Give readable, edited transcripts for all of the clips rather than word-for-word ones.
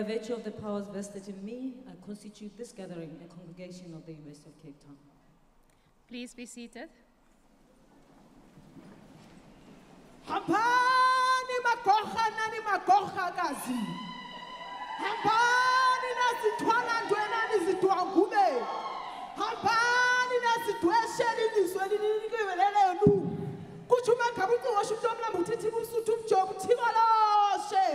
By virtue of the powers vested in me, I constitute this gathering a congregation of the University of Cape Town. Please be seated. Hambani magorha nani magorha kazi. Hambani nazithwala ndwena nizidwangube. Hambani nazidweshela ilizwe linikiwe lelenu. Kuthi uma ngabe ucosha umuntu omlambo uthithi usuthu umjobo uthikoloshe.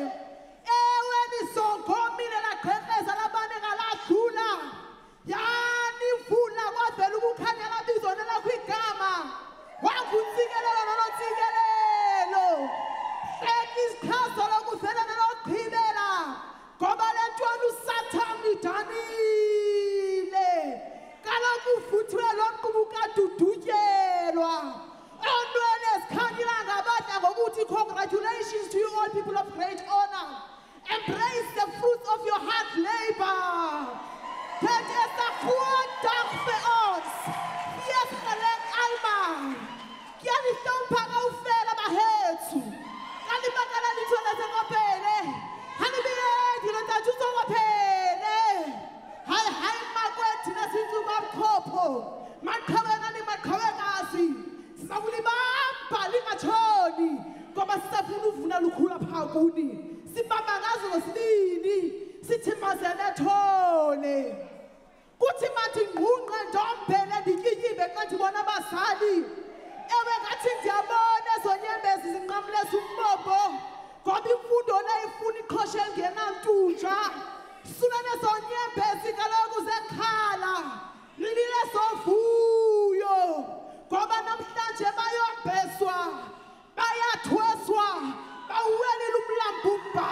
Ewe nizongomile laqheqeza labane ngaladlula. Yani mvula kwavela ukukhanya labizo nelakho igama. Wangutsikelo nolotsikelo. Isikhaza lokuvela nologqibela. Ngoba le ntwana uSathane idanile. Kaloku uvuthiwe lo mqubu kadudutyelwa. Ontweni ezikhanyela ngabadla ngokuthi congratulations to you all people of great honor. Embrace the fruits of your hard labor. Dit is de goede dag voor ons. Wees gelijk allemaal. Kan niet dan pakken hoe veel maar het. Kan niet pakken dat niet zo dat ze kapelen. Kan niet meer die dat je zo kapelen. Hij maakt het dat ze zo maar kopen. Maar kawen en niet maar kawen asi. Sauli maar pali machoni. Kom maar stap nu na lukula pakuni. Si papa ngazo sini. Sithimazene thole kuthi mathi ngqunqe ndombele ndityityimbe xa ndibona abazali ewe ngathi ndiyabona ezonyembezi zinqamleza umbombo ngoba imfundo nayifuna iqhoshe engenantunja sunane zonyembezi kaloku zekhala lilile zovuyo ngoba namhlanje bayombeswa bayathweswa bawuwelela umlambumba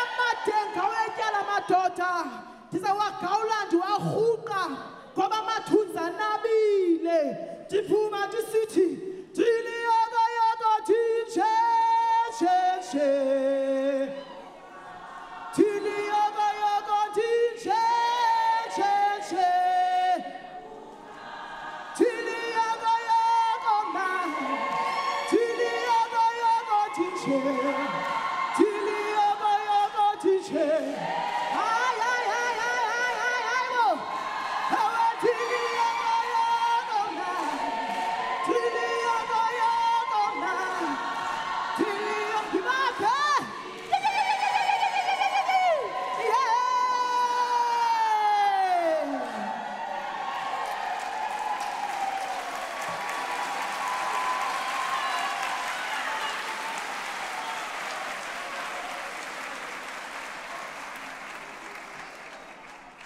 amadenga wetyala madoda ndizawagawula ndiwarhuqa ngoba amathunzi anabile ndiphuma ndisithi ndiliyokoyoko ndinje ndiliyokoyoko ndinje ndiliyokoyoko ma ndiliyokoyoko ndinje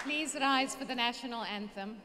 Please rise for the national anthem.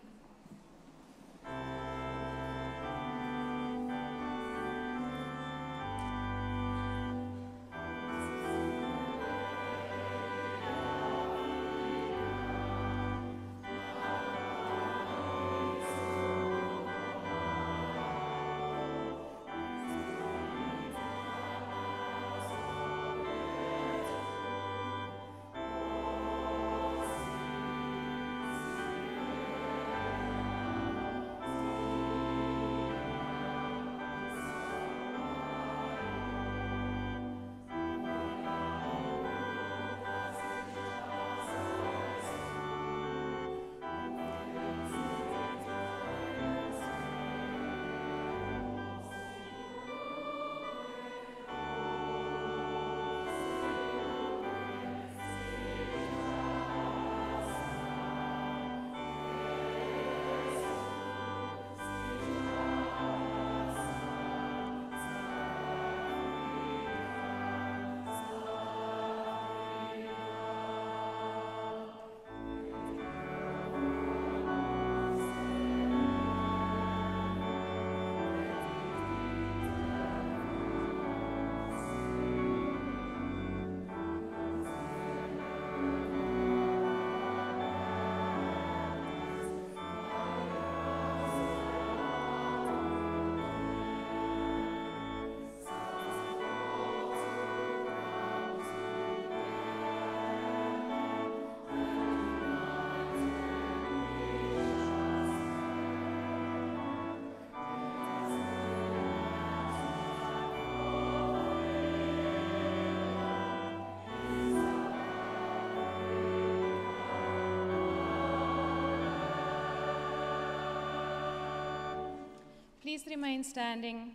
please remain standing.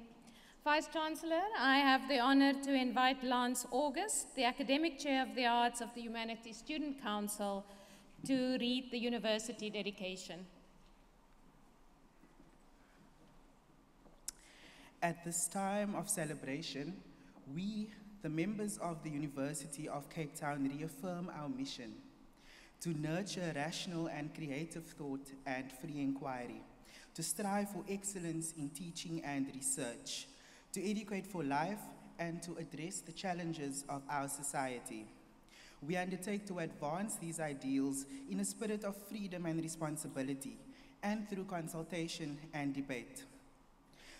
Vice-chancellor, I have the honor to invite Lance August, the Academic Chair of the Arts of the Humanities Student Council, to read the university dedication. At this time of celebration, we, the members of the University of Cape Town, reaffirm our mission to nurture rational and creative thought and free inquiry, to strive for excellence in teaching and research, to educate for life, and to address the challenges of our society. We undertake to advance these ideals in a spirit of freedom and responsibility, and through consultation and debate.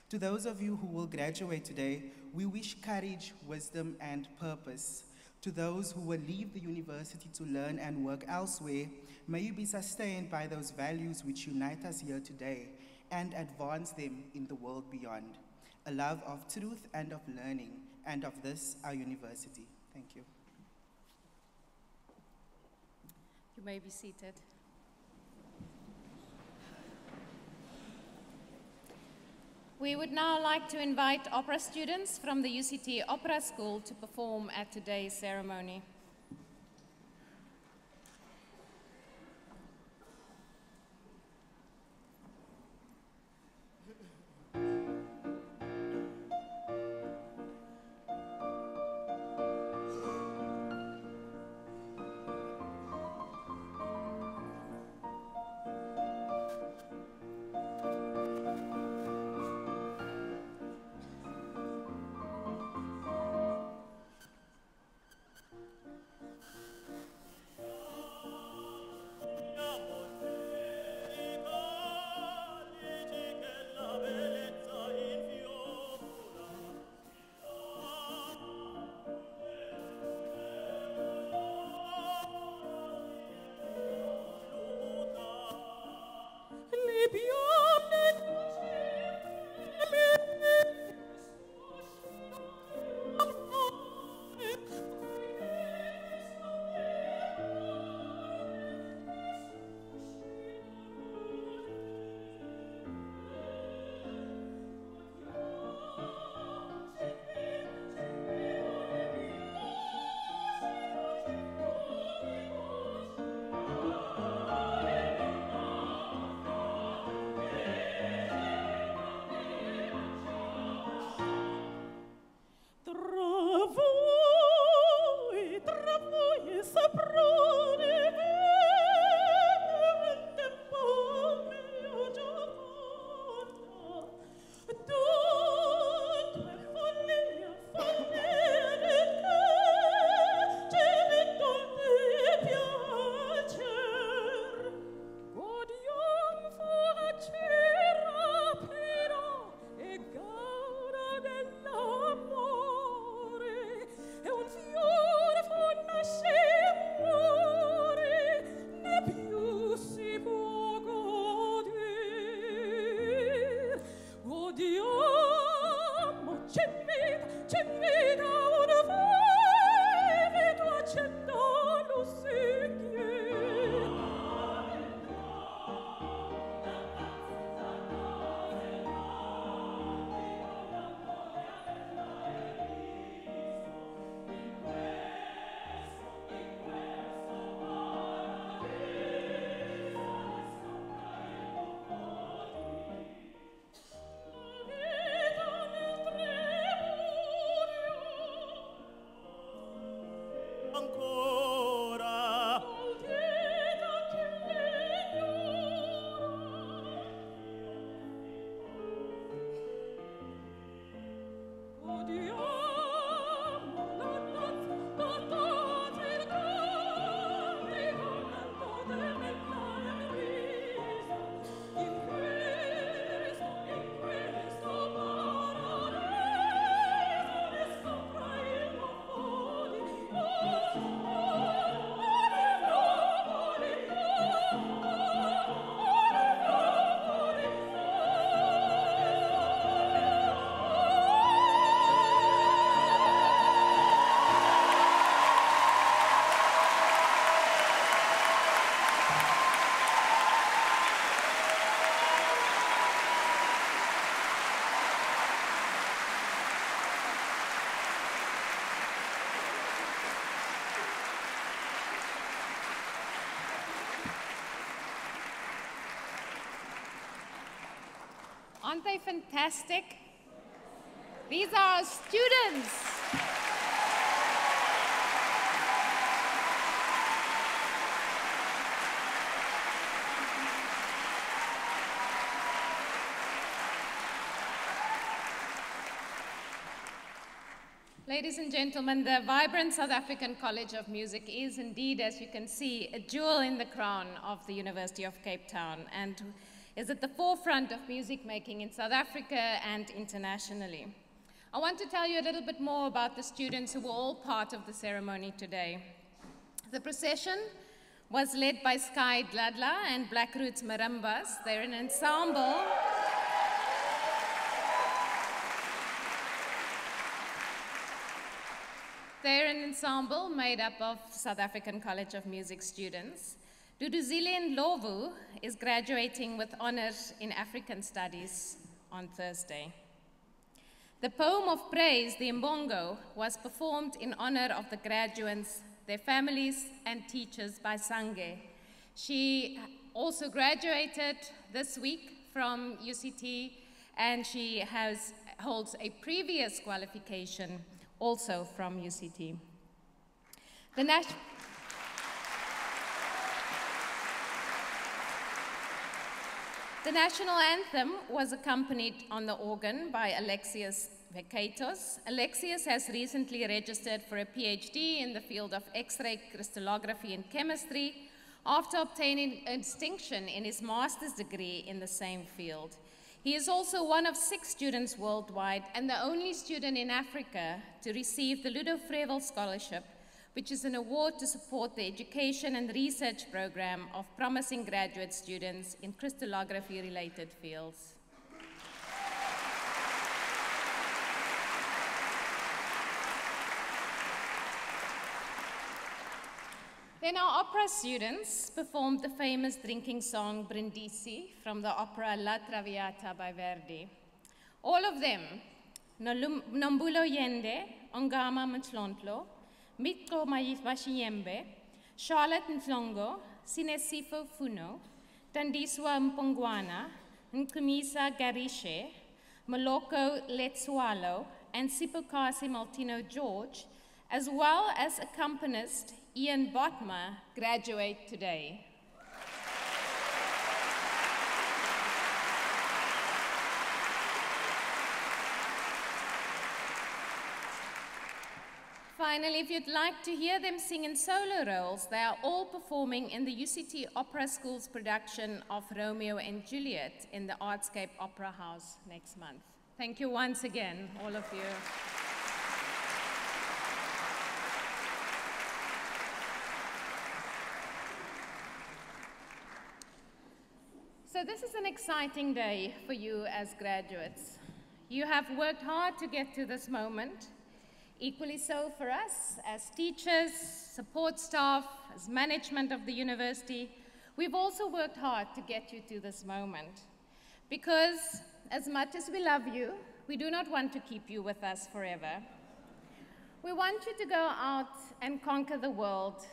To those of you who will graduate today, we wish courage, wisdom, and purpose. To those who will leave the university to learn and work elsewhere, may you be sustained by those values which unite us here today and advance them in the world beyond. A love of truth and of learning, and of this, our university. Thank you. You may be seated. We would now like to invite opera students from the UCT Opera School to perform at today's ceremony. Aren't they fantastic? These are our students. Ladies and gentlemen, the vibrant South African College of Music is indeed, as you can see, a jewel in the crown of the University of Cape Town and is at the forefront of music making in South Africa and internationally. I want to tell you a little bit more about the students who were all part of the ceremony today. The procession was led by Sky Dladla and Black Roots Marimbas. They're an ensemble. They're an ensemble made up of South African College of Music students. Duduzile Ndlovu is graduating with honors in African Studies on Thursday. The poem of praise, the Mbongo, was performed in honor of the graduands, their families, and teachers by Sange. She also graduated this week from UCT, and she holds a previous qualification also from UCT. The national anthem was accompanied on the organ by Alexius Vekatos. Alexius has recently registered for a PhD in the field of X-ray crystallography and chemistry after obtaining a distinction in his master's degree in the same field. He is also one of 6 students worldwide and the only student in Africa to receive the Ludo Frevel Scholarship, which is an award to support the education and research program of promising graduate students in crystallography-related fields. Then our opera students performed the famous drinking song Brindisi from the opera La Traviata by Verdi. All of them, Nombulo Yende, Ongama Mtlontlo, Mitko Mashiyembe, Charlotte Ntlongo, Sinesifo Funo, Tandiswa Mpongwana, Nkumisa Garishe, Moloko Letsualo, and Sipokasi Maltino George, as well as accompanist Ian Botma, graduate today. Finally, if you'd like to hear them sing in solo roles, they are all performing in the UCT Opera School's production of Romeo and Juliet in the Artscape Opera House next month. Thank you once again, all of you. So this is an exciting day for you as graduates. You have worked hard to get to this moment. Equally so for us as teachers, support staff, as management of the university. We've also worked hard to get you to this moment. Because as much as we love you, we do not want to keep you with us forever. We want you to go out and conquer the world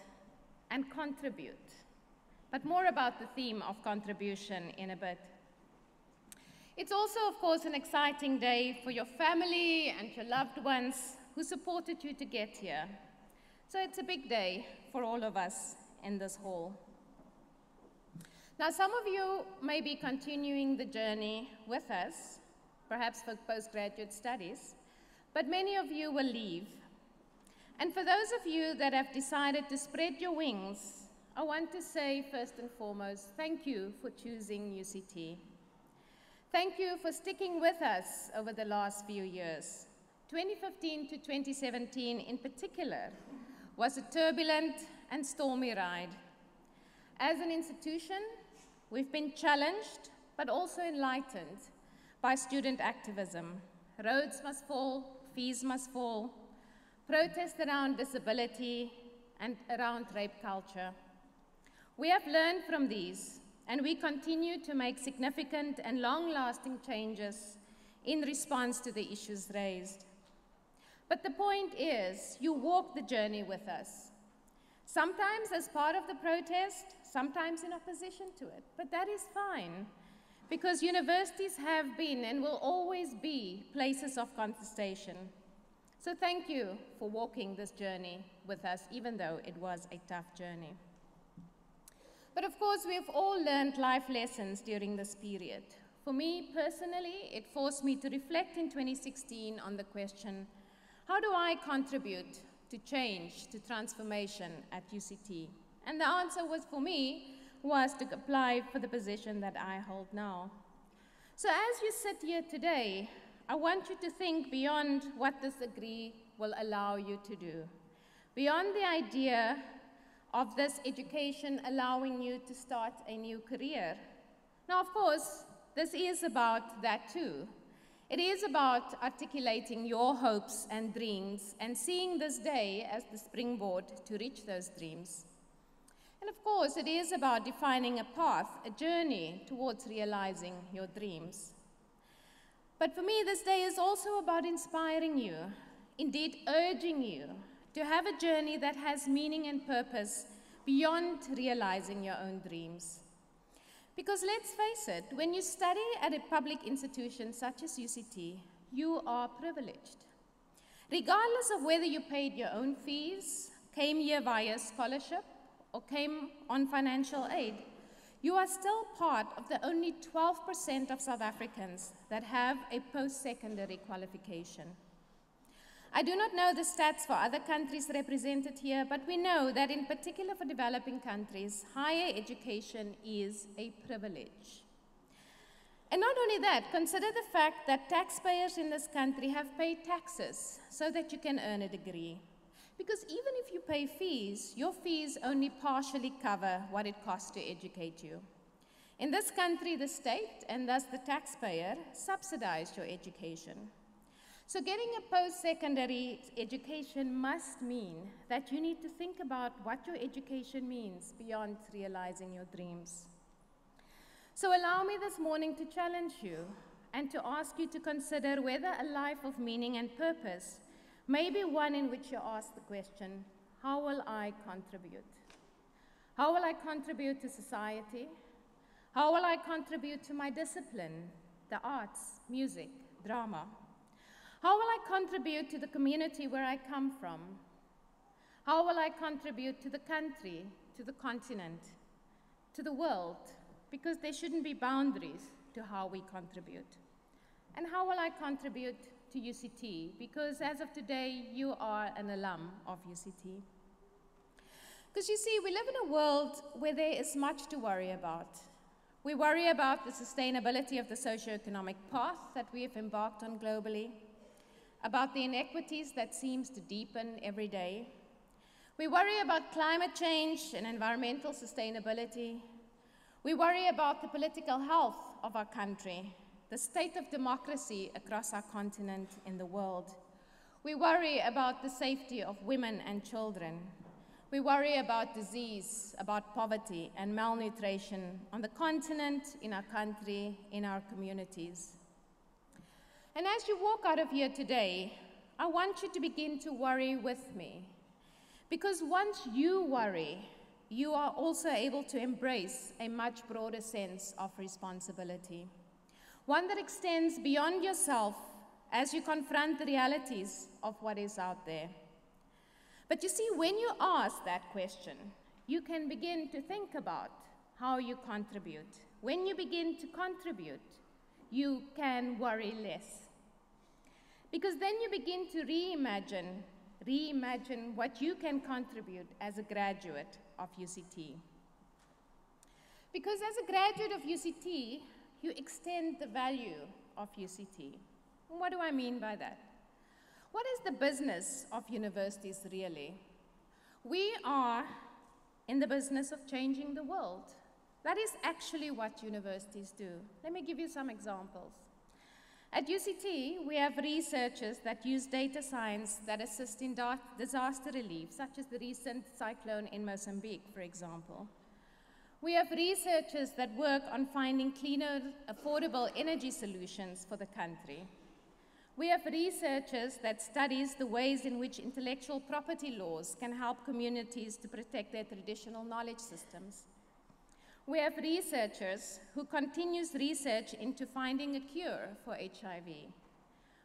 and contribute. But more about the theme of contribution in a bit. It's also, of course, an exciting day for your family and your loved ones who supported you to get here. So it's a big day for all of us in this hall. Now, some of you may be continuing the journey with us, perhaps for postgraduate studies, but many of you will leave. And for those of you that have decided to spread your wings, I want to say, first and foremost, thank you for choosing UCT. Thank you for sticking with us over the last few years. 2015 to 2017 in particular was a turbulent and stormy ride. As an institution, we've been challenged, but also enlightened by student activism. Roads must fall, fees must fall, protests around disability and around rape culture. We have learned from these, and we continue to make significant and long-lasting changes in response to the issues raised. But the point is, you walk the journey with us. Sometimes as part of the protest, sometimes in opposition to it, but that is fine, because universities have been and will always be places of contestation. So thank you for walking this journey with us, even though it was a tough journey. But of course, we've all learned life lessons during this period. For me personally, it forced me to reflect in 2016 on the question, how do I contribute to change, to transformation at UCT? And the answer was, for me, was to apply for the position that I hold now. So as you sit here today, I want you to think beyond what this degree will allow you to do, beyond the idea of this education allowing you to start a new career. Now, of course, this is about that too. It is about articulating your hopes and dreams and seeing this day as the springboard to reach those dreams. And of course, it is about defining a path, a journey towards realizing your dreams. But for me, this day is also about inspiring you, indeed urging you to have a journey that has meaning and purpose beyond realizing your own dreams. Because let's face it, when you study at a public institution such as UCT, you are privileged. Regardless of whether you paid your own fees, came here via scholarship, or came on financial aid, you are still part of the only 12% of South Africans that have a post-secondary qualification. I do not know the stats for other countries represented here, but we know that in particular for developing countries, higher education is a privilege. And not only that, consider the fact that taxpayers in this country have paid taxes so that you can earn a degree. Because even if you pay fees, your fees only partially cover what it costs to educate you. In this country, the state, and thus the taxpayer, subsidize your education. So getting a post-secondary education must mean that you need to think about what your education means beyond realizing your dreams. So allow me this morning to challenge you and to ask you to consider whether a life of meaning and purpose may be one in which you ask the question, how will I contribute? How will I contribute to society? How will I contribute to my discipline, the arts, music, drama? How will I contribute to the community where I come from? How will I contribute to the country, to the continent, to the world? Because there shouldn't be boundaries to how we contribute. And how will I contribute to UCT? Because as of today, you are an alum of UCT. Because you see, we live in a world where there is much to worry about. We worry about the sustainability of the socioeconomic path that we have embarked on globally, about the inequities that seems to deepen every day. We worry about climate change and environmental sustainability. We worry about the political health of our country, the state of democracy across our continent in the world. We worry about the safety of women and children. We worry about disease, about poverty and malnutrition on the continent, in our country, in our communities. And as you walk out of here today, I want you to begin to worry with me. Because once you worry, you are also able to embrace a much broader sense of responsibility. One that extends beyond yourself as you confront the realities of what is out there. But you see, when you ask that question, you can begin to think about how you contribute. When you begin to contribute, you can worry less. Because then you begin to reimagine what you can contribute as a graduate of UCT. Because as a graduate of UCT, you extend the value of UCT. And what do I mean by that? What is the business of universities really? We are in the business of changing the world. That is actually what universities do. Let me give you some examples. At UCT, we have researchers that use data science that assist in disaster relief, such as the recent cyclone in Mozambique, for example. We have researchers that work on finding cleaner, affordable energy solutions for the country. We have researchers that studies the ways in which intellectual property laws can help communities to protect their traditional knowledge systems. We have researchers who continues research into finding a cure for HIV.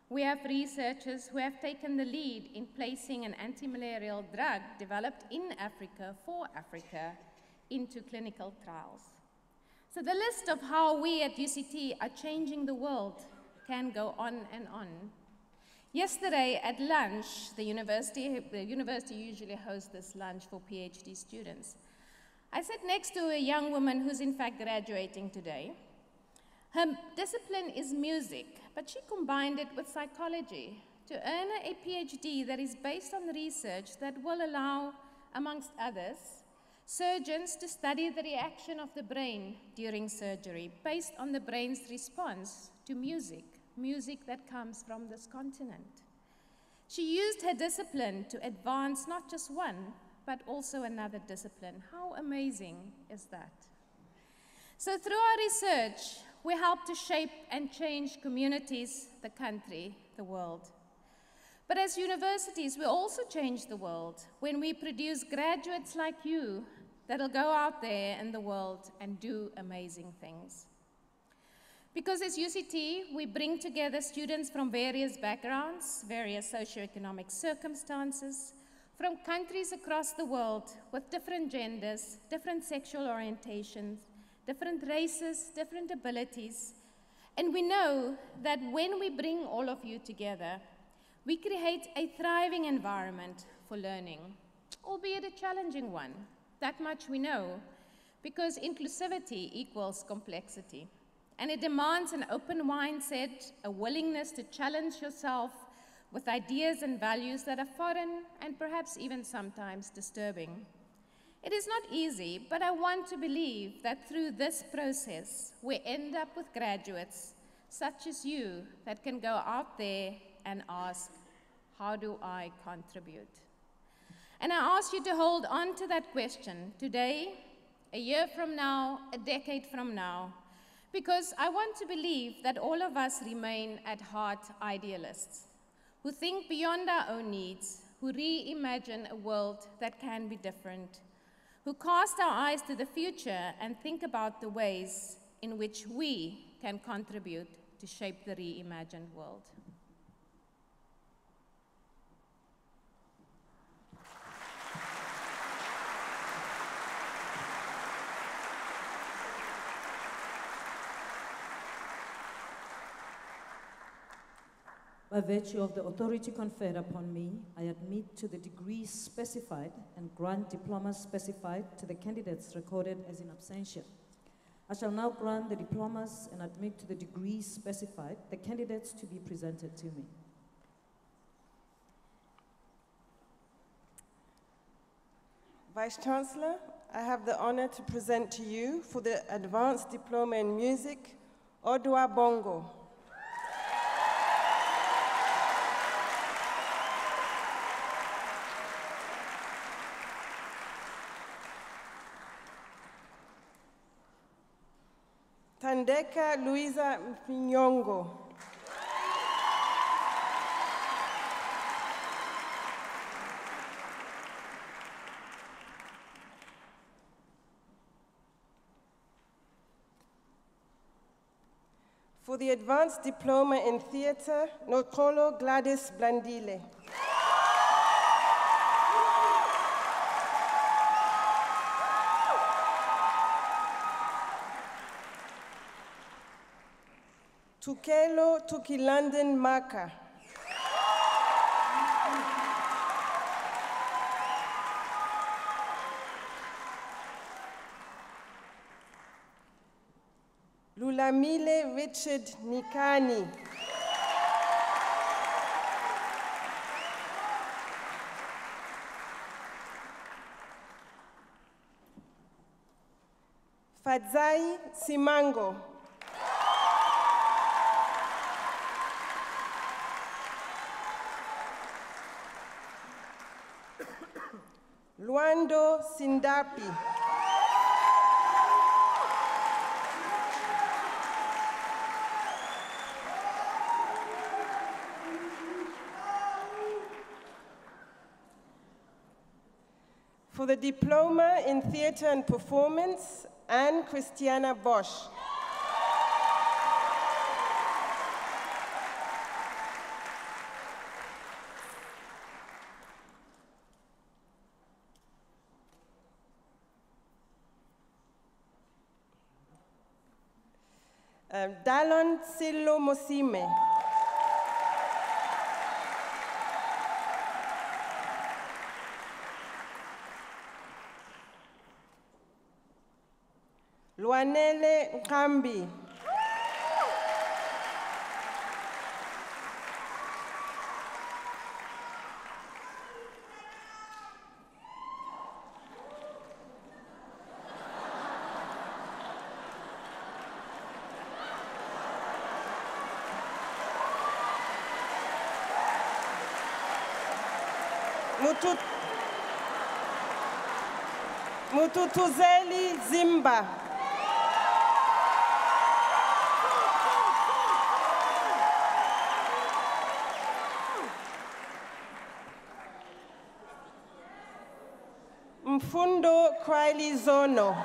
We have researchers who have taken the lead in placing an anti-malarial drug developed in Africa for Africa into clinical trials. So the list of how we at UCT are changing the world can go on and on. Yesterday at lunch, the university usually hosts this lunch for PhD students. I sat next to a young woman who's in fact graduating today. Her discipline is music, but she combined it with psychology to earn a PhD that is based on research that will allow, amongst others, surgeons to study the reaction of the brain during surgery based on the brain's response to music that comes from this continent. She used her discipline to advance not just one, but also another discipline. How amazing is that? So through our research, we help to shape and change communities, the country, the world. But as universities, we also change the world when we produce graduates like you that'll go out there in the world and do amazing things. Because as UCT, we bring together students from various backgrounds, various socioeconomic circumstances, from countries across the world with different genders, different sexual orientations, different races, different abilities. And we know that when we bring all of you together, we create a thriving environment for learning, albeit a challenging one. That much we know, because inclusivity equals complexity. And it demands an open mindset, a willingness to challenge yourself with ideas and values that are foreign and perhaps even sometimes disturbing. It is not easy, but I want to believe that through this process, we end up with graduates such as you that can go out there and ask, how do I contribute? And I ask you to hold on to that question today, a year from now, a decade from now, because I want to believe that all of us remain at heart idealists, who think beyond our own needs, who reimagine a world that can be different, who cast our eyes to the future and think about the ways in which we can contribute to shape the reimagined world. By virtue of the authority conferred upon me, I admit to the degrees specified and grant diplomas specified to the candidates recorded as in absentia. I shall now grant the diplomas and admit to the degrees specified the candidates to be presented to me. Vice-Chancellor, I have the honor to present to you for the Advanced Diploma in Music, Odwa Bongo. Tandeka Luisa Mfinyongo. For the Advanced Diploma in Theatre, Nokolo Gladys Blandile. Tukelo Tukilanden Maka. Lulamile Richard Nikani. Fadzai Simango. Luando Sindapi. For the Diploma in Theatre and Performance, Anne Christiana Bosch. Dallon Sillo Mosime. Luanele Nkambi. Mututuzeli Zimba. Mfundo Kraili Zono.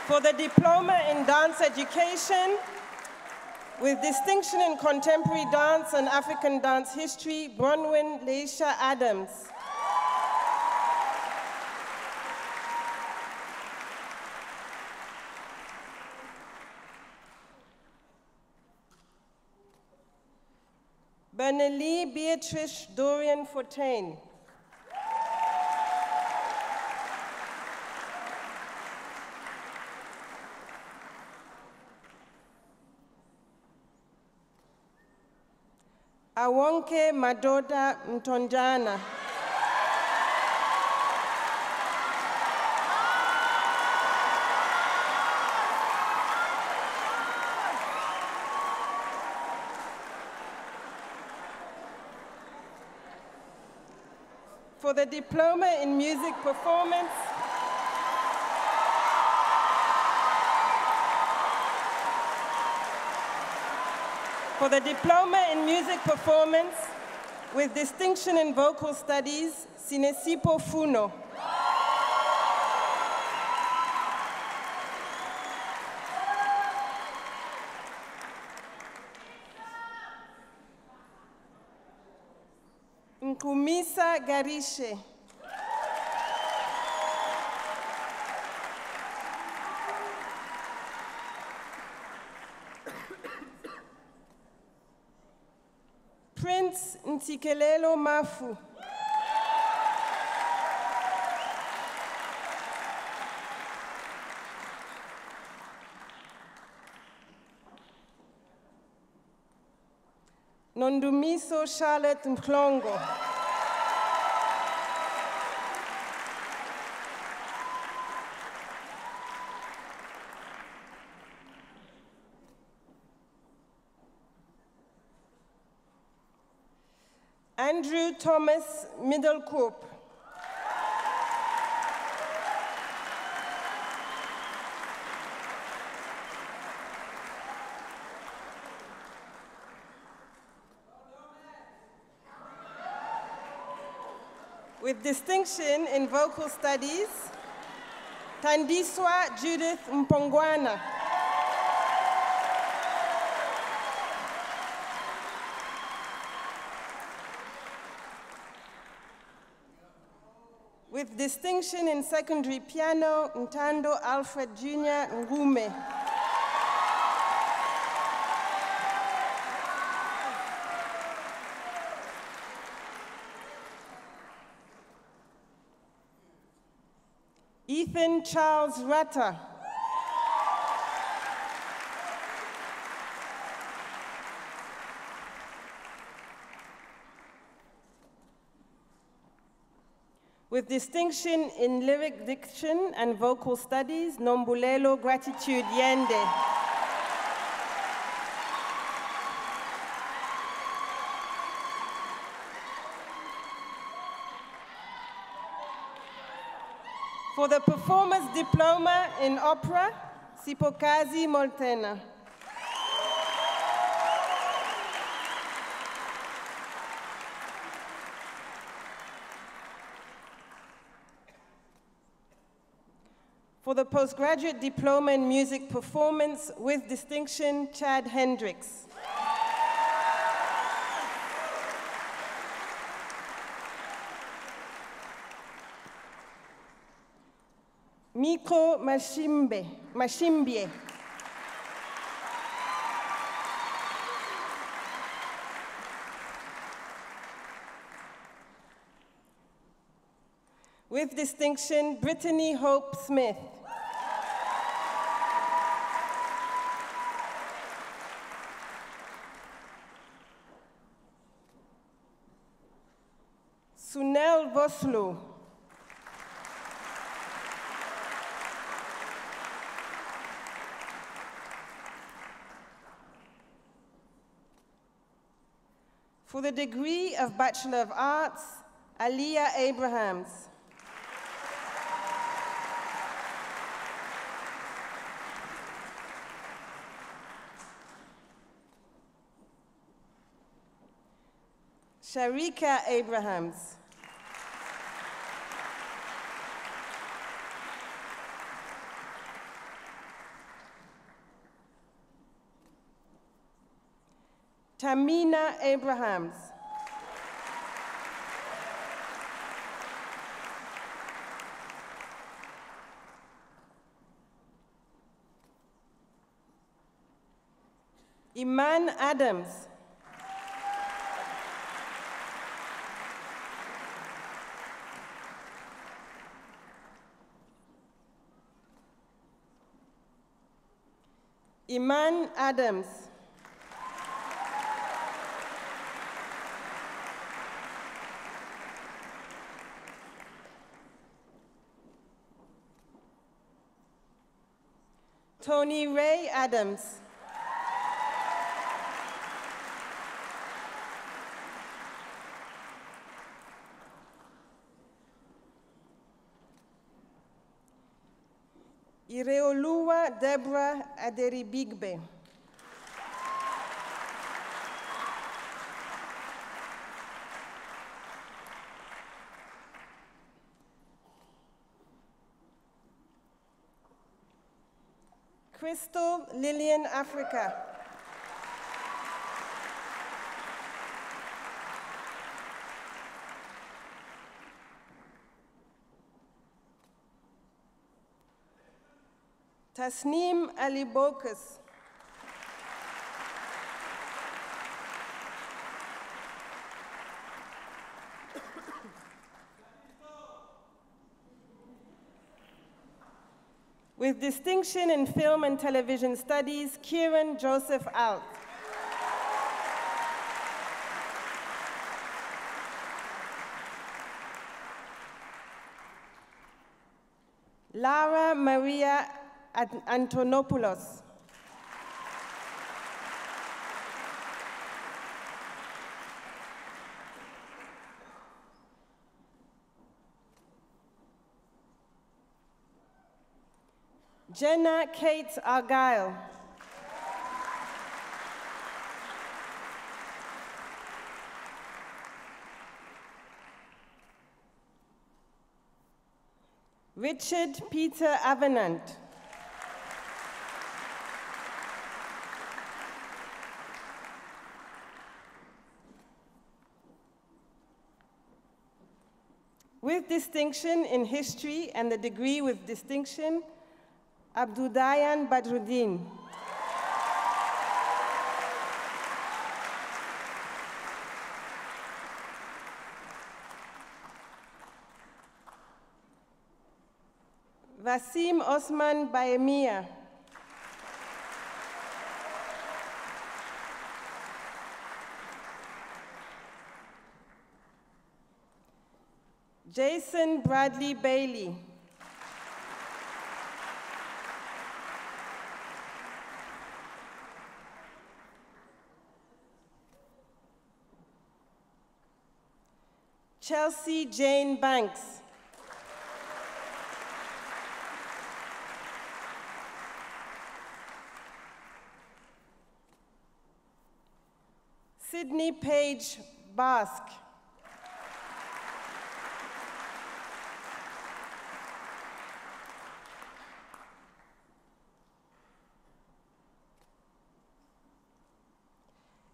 For the Diploma in Dance Education, with distinction in Contemporary Dance and African Dance History, Bronwyn Leisha Adams. Bernelie Beatrice Dorian Fortain. Awonke Madoda Mtonjana. For the Diploma in Music Performance, for the Diploma in Music Performance, with distinction in Vocal Studies, Sinesipo Funo. Nkumisa Garishe. Prince Ntikelelo Mafu. Nondumiso Charlotte Mklongo. Andrew Thomas Middlecoop. With distinction in Vocal Studies, Tandiswa Judith Mpongwana. With distinction in Secondary Piano, Ntando Alfred Jr. Ngume. Ethan Charles Ratta. With distinction in lyric diction and vocal studies, Nombulelo Gratitude Yende. For the Performance Diploma in Opera, Sipokazi Moltena. For the Postgraduate Diploma in Music Performance with Distinction, Chad Hendricks. Miko Mashimbie. With distinction, Brittany Hope Smith. Sunel Voslo. For the degree of Bachelor of Arts, Aliyah Abrahams. Sharika Abrahams. Tamina Abrahams. Iman Adams. Iman Adams. Tony Ray Adams. Ireoluwa Deborah Aderibigbe. Crystal Lillian Africa. Tasneem Ali Bokus. With distinction in film and television studies, Kieran Joseph Alt. Lara Maria Antonopoulos. Jenna Kate Argyle. Richard Peter Avenant. With distinction in history and the degree with distinction, Abdudayan Badruddin. Vasim Osman Baemia. Jason Bradley Bailey. Chelsea Jane Banks. Sydney Page Basque.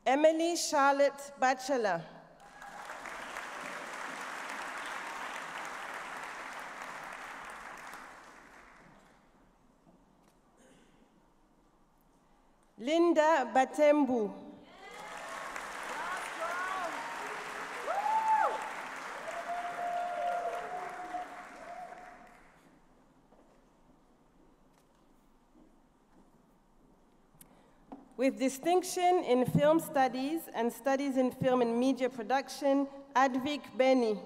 Emily Charlotte Batchelor. Linda Batembu. With distinction in film studies and studies in film and media production, Advik Beni.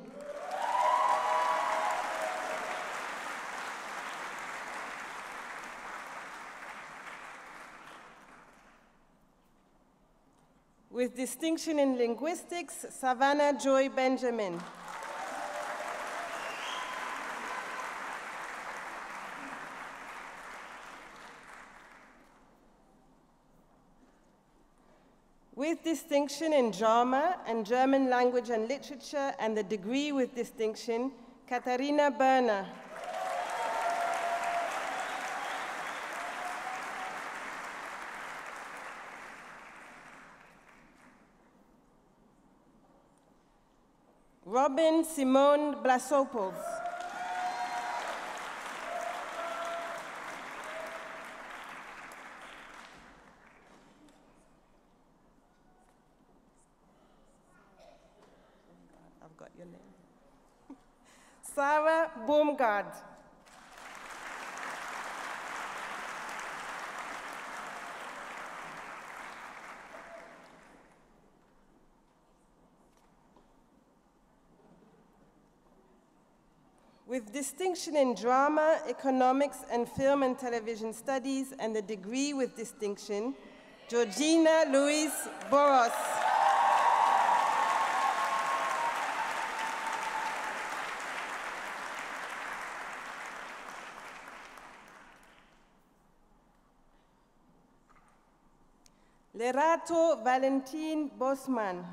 With distinction in linguistics, Savannah Joy Benjamin. With distinction in drama and German language and literature, and the degree with distinction, Katharina Berner. Robin Simone Blasopoulos. I've got your name. Sarah Baartman. With distinction in drama, economics, and film and television studies, and the degree with distinction, Georgina Louise Boros. Lerato Valentine Bosman.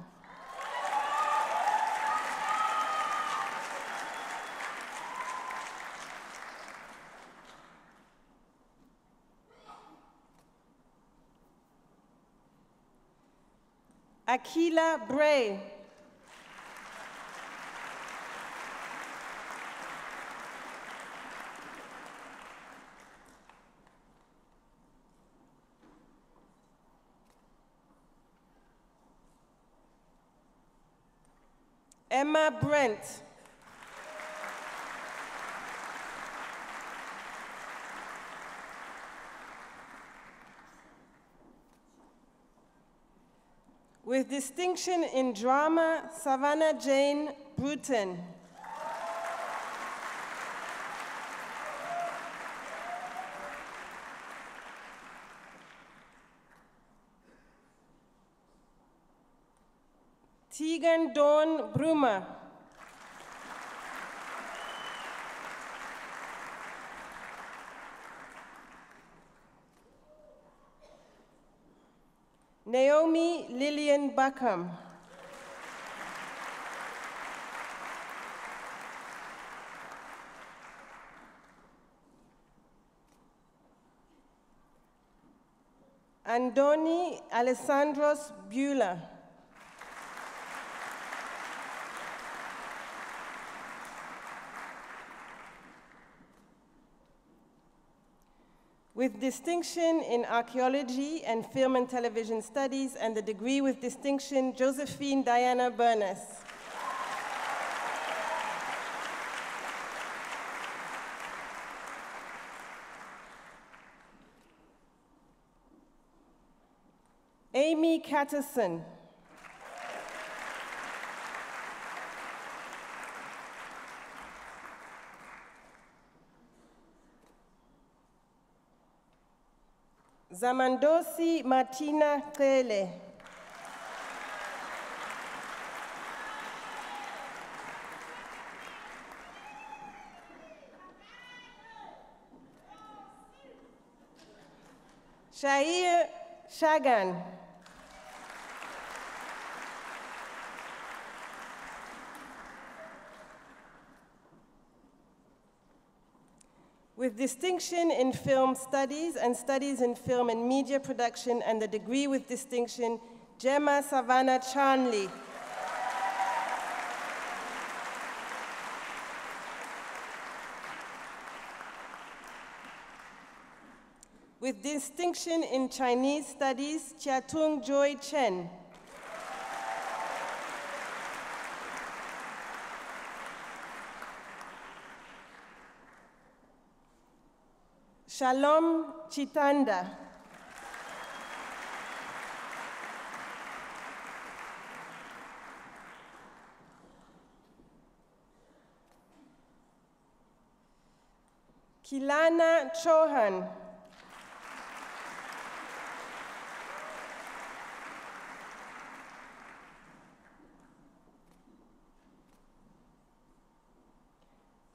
Akila Bray. Emma Brent. With distinction in drama, Savannah Jane Bruton. Tegan Dawn Brummer. Naomi Lillian Buckham. Andoni Alessandros Bueller. With distinction in archaeology and film and television studies, and the degree with distinction, Josephine Diana Burness. Amy Catterson. Zamandosi Martina Qele. Shahir Shagan. With distinction in film studies and studies in film and media production and the degree with distinction, Gemma Savannah Charnley. With distinction in Chinese studies, Chiatung Joy Chen. Shalom Chitanda. Kilana Chohan.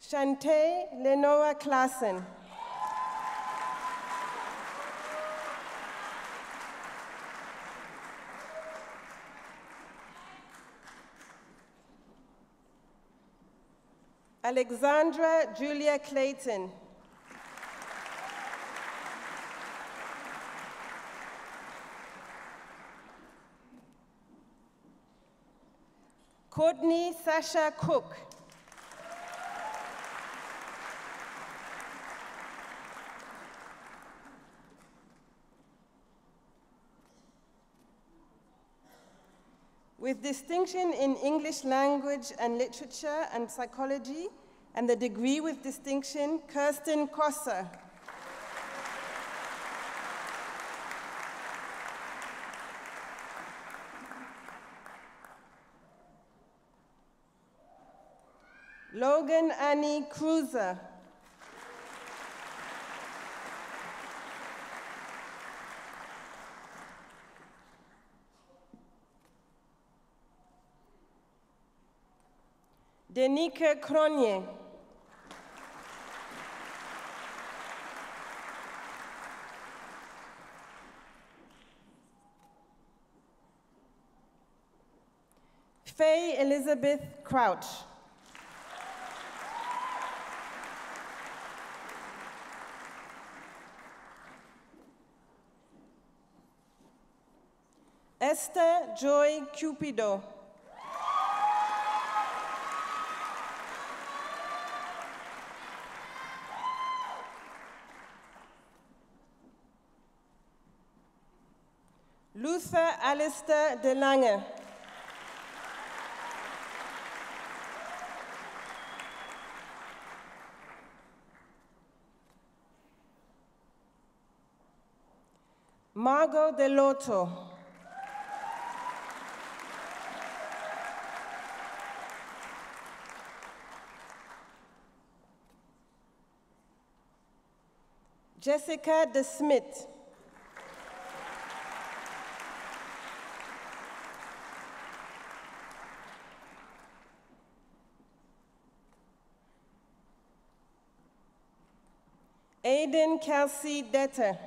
Shante Lenora Klassen. Alexandra Julia Clayton. Courtney Sasha Cook. With distinction in English language and literature and psychology, and the degree with distinction, Kirsten Kossa. Logan Annie Cruiser. Denike Kronje. Faye Elizabeth Crouch. Esther Joy Cupido. Luther Alistair De Lange. Margot Delotto. Jessica De Smith. Aiden Kelsey Detter.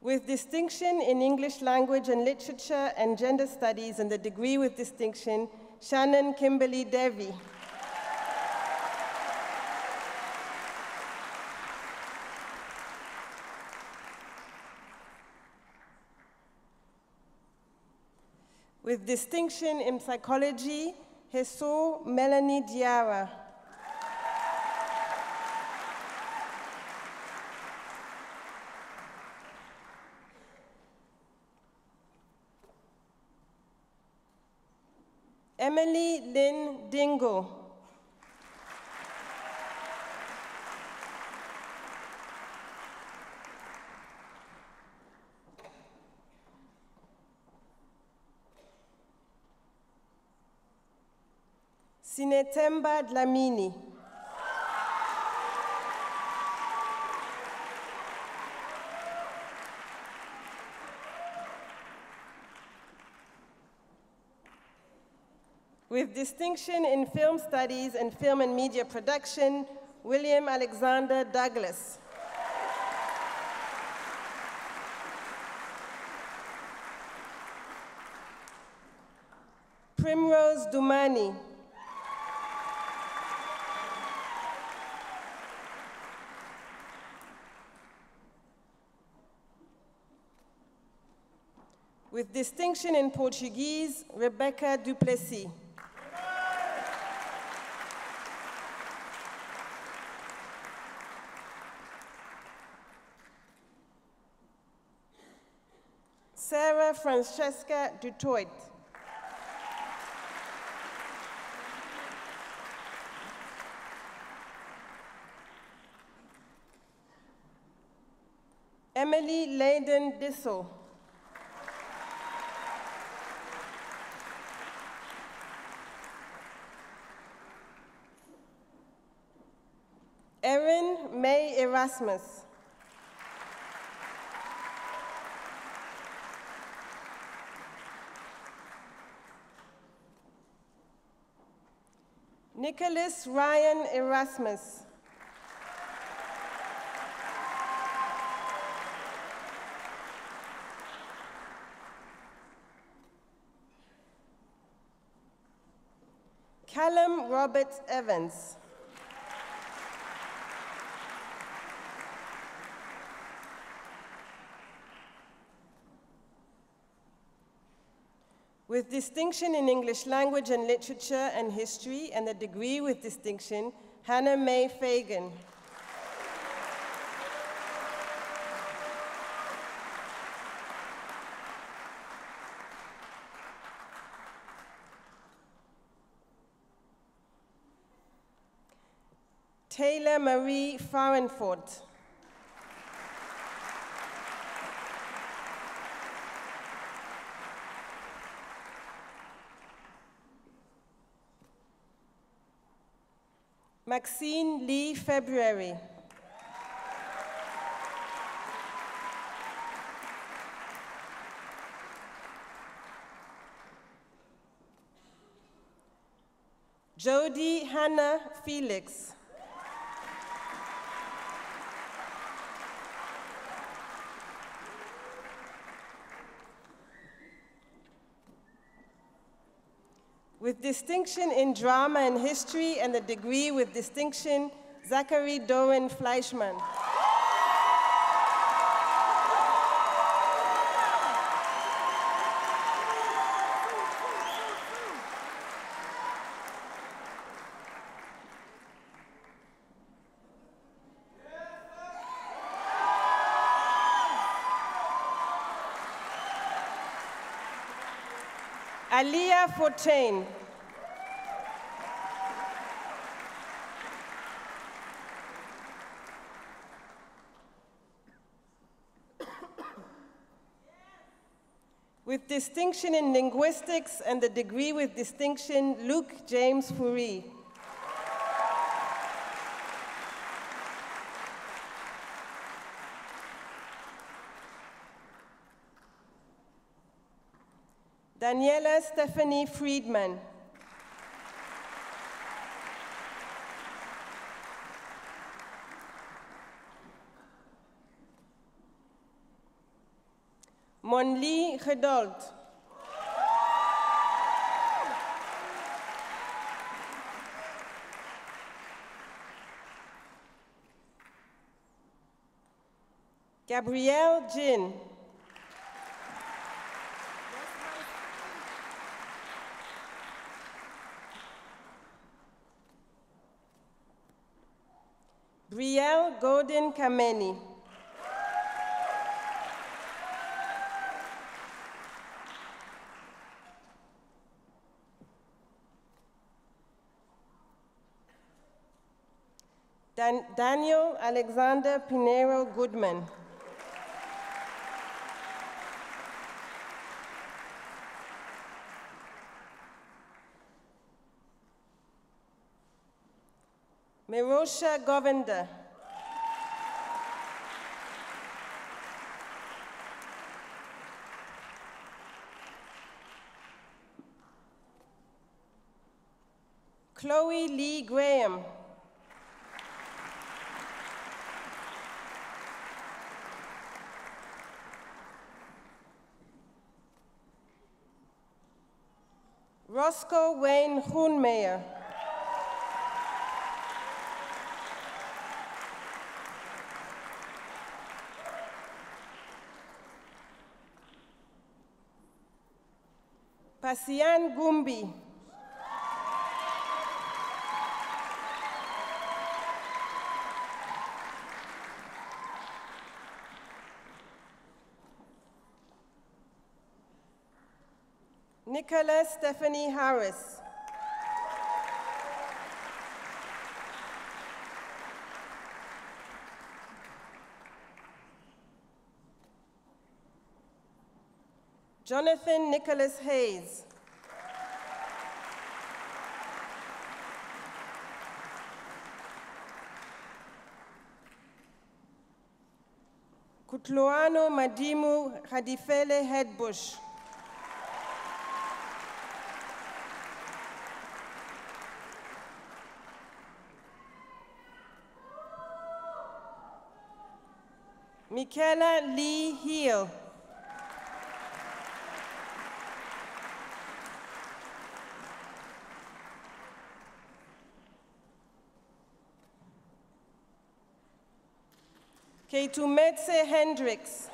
With distinction in English language and literature and gender studies and the degree with distinction, Shannon Kimberly Devi. With distinction in psychology, Heso Melanie Diarra. Emily Lynn Dingo. Sinetemba Dlamini. With distinction in film studies and film and media production, William Alexander Douglas. Primrose Dumani. With distinction in Portuguese, Rebecca Duplessis. Sarah Francesca Dutoit. Emily Leyden Dissel. Erin May Erasmus. Nicholas Ryan Erasmus. Callum Robert Evans. With distinction in English language and literature and history, and a degree with distinction, Hannah Mae Fagan. Taylor Marie Fahrenfort. Maxine Lee February. Jody Hannah Felix. With distinction in drama and history and a degree with distinction, Zachary Doran Fleischman. Aliyah Fortain. With distinction in linguistics and the degree with distinction, Luke James Fourie. Daniela Stephanie Friedman. Monli Gedold. Gabrielle Jin. Brielle Godin Kameni. Daniel Alexander Pinero Goodman. Merosha Govinda. Chloe Lee Graham. Roscoe Wayne Hoenmeyer. Pasian Gumbi. Nicola Stephanie Harris. Jonathan Nicholas Hayes. Kutluano Madimu Hadifele Headbush. Michaela Lee Heel. Ketumetse Hendricks.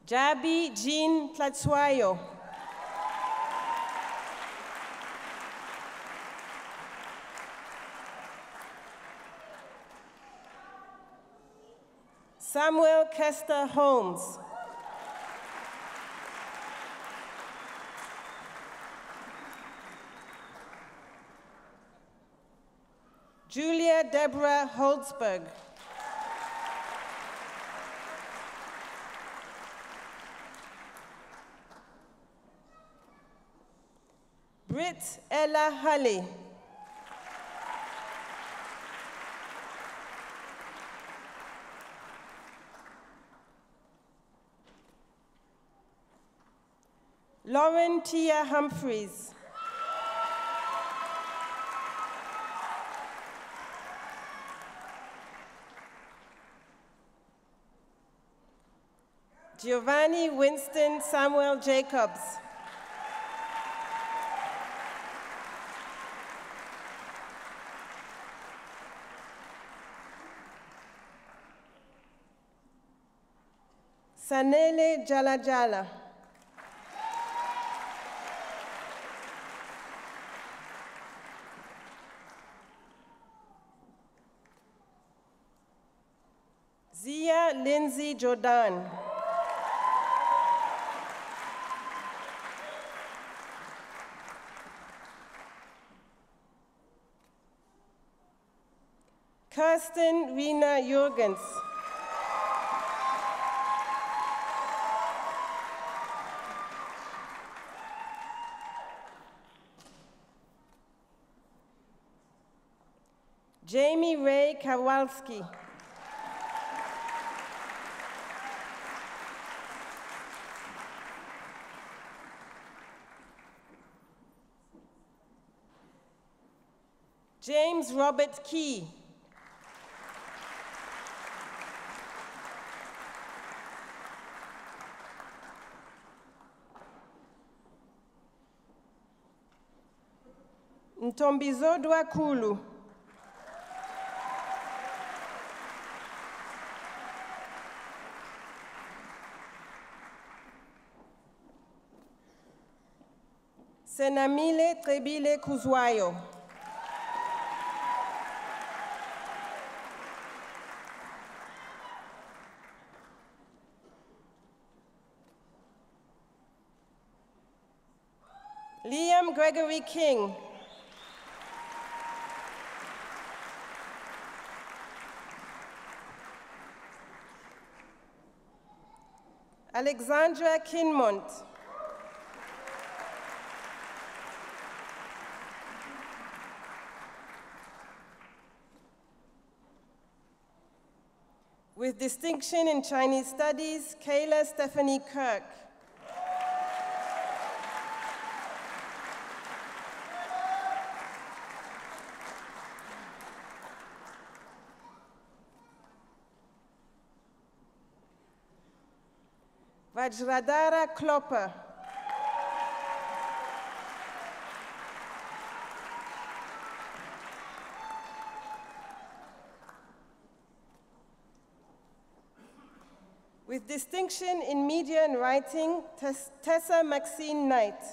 Jabi Jean Tlatswayo. Samuel Kester Holmes. Julia Deborah Holzberg. Britt Ella Hulley. Lauren Tia Humphreys. Giovanni Winston Samuel Jacobs. Sanele Jalajala. Zia Lindsay Jordan. Kirsten Rena Jurgens. Jamie Ray Kowalski. James Robert Key. Ntombizodwa Kulu. Senamile Trebile Kuzwayo. Liam Gregory King. Alexandra Kinmont. With distinction in Chinese Studies, Kayla Stephanie Kirk. Vajradhara Klopper. With distinction in media and writing, Tessa Maxine Knight.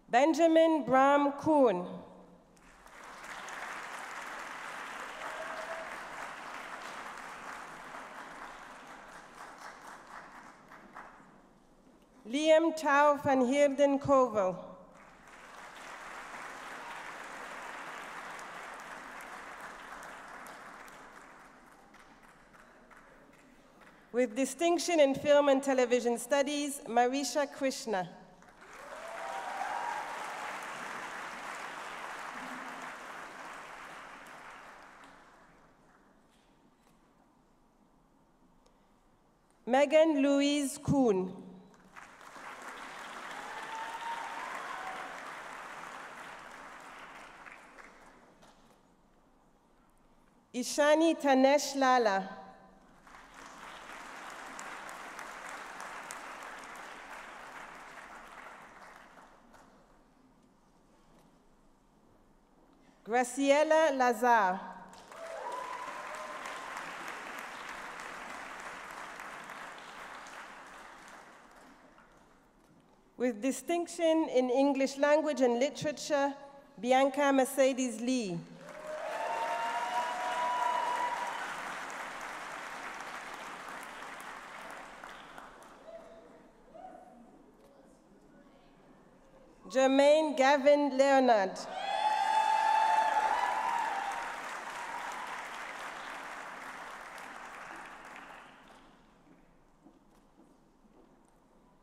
Benjamin Bram Kuhn. Liam Tau van Heerden Kovel. With distinction in film and television studies, Marisha Krishna. Megan Louise Kuhn. Ishani Tanesh Lala. Graciela Lazar. With distinction in English language and literature, Bianca Mercedes Lee. Jermaine Gavin Leonard.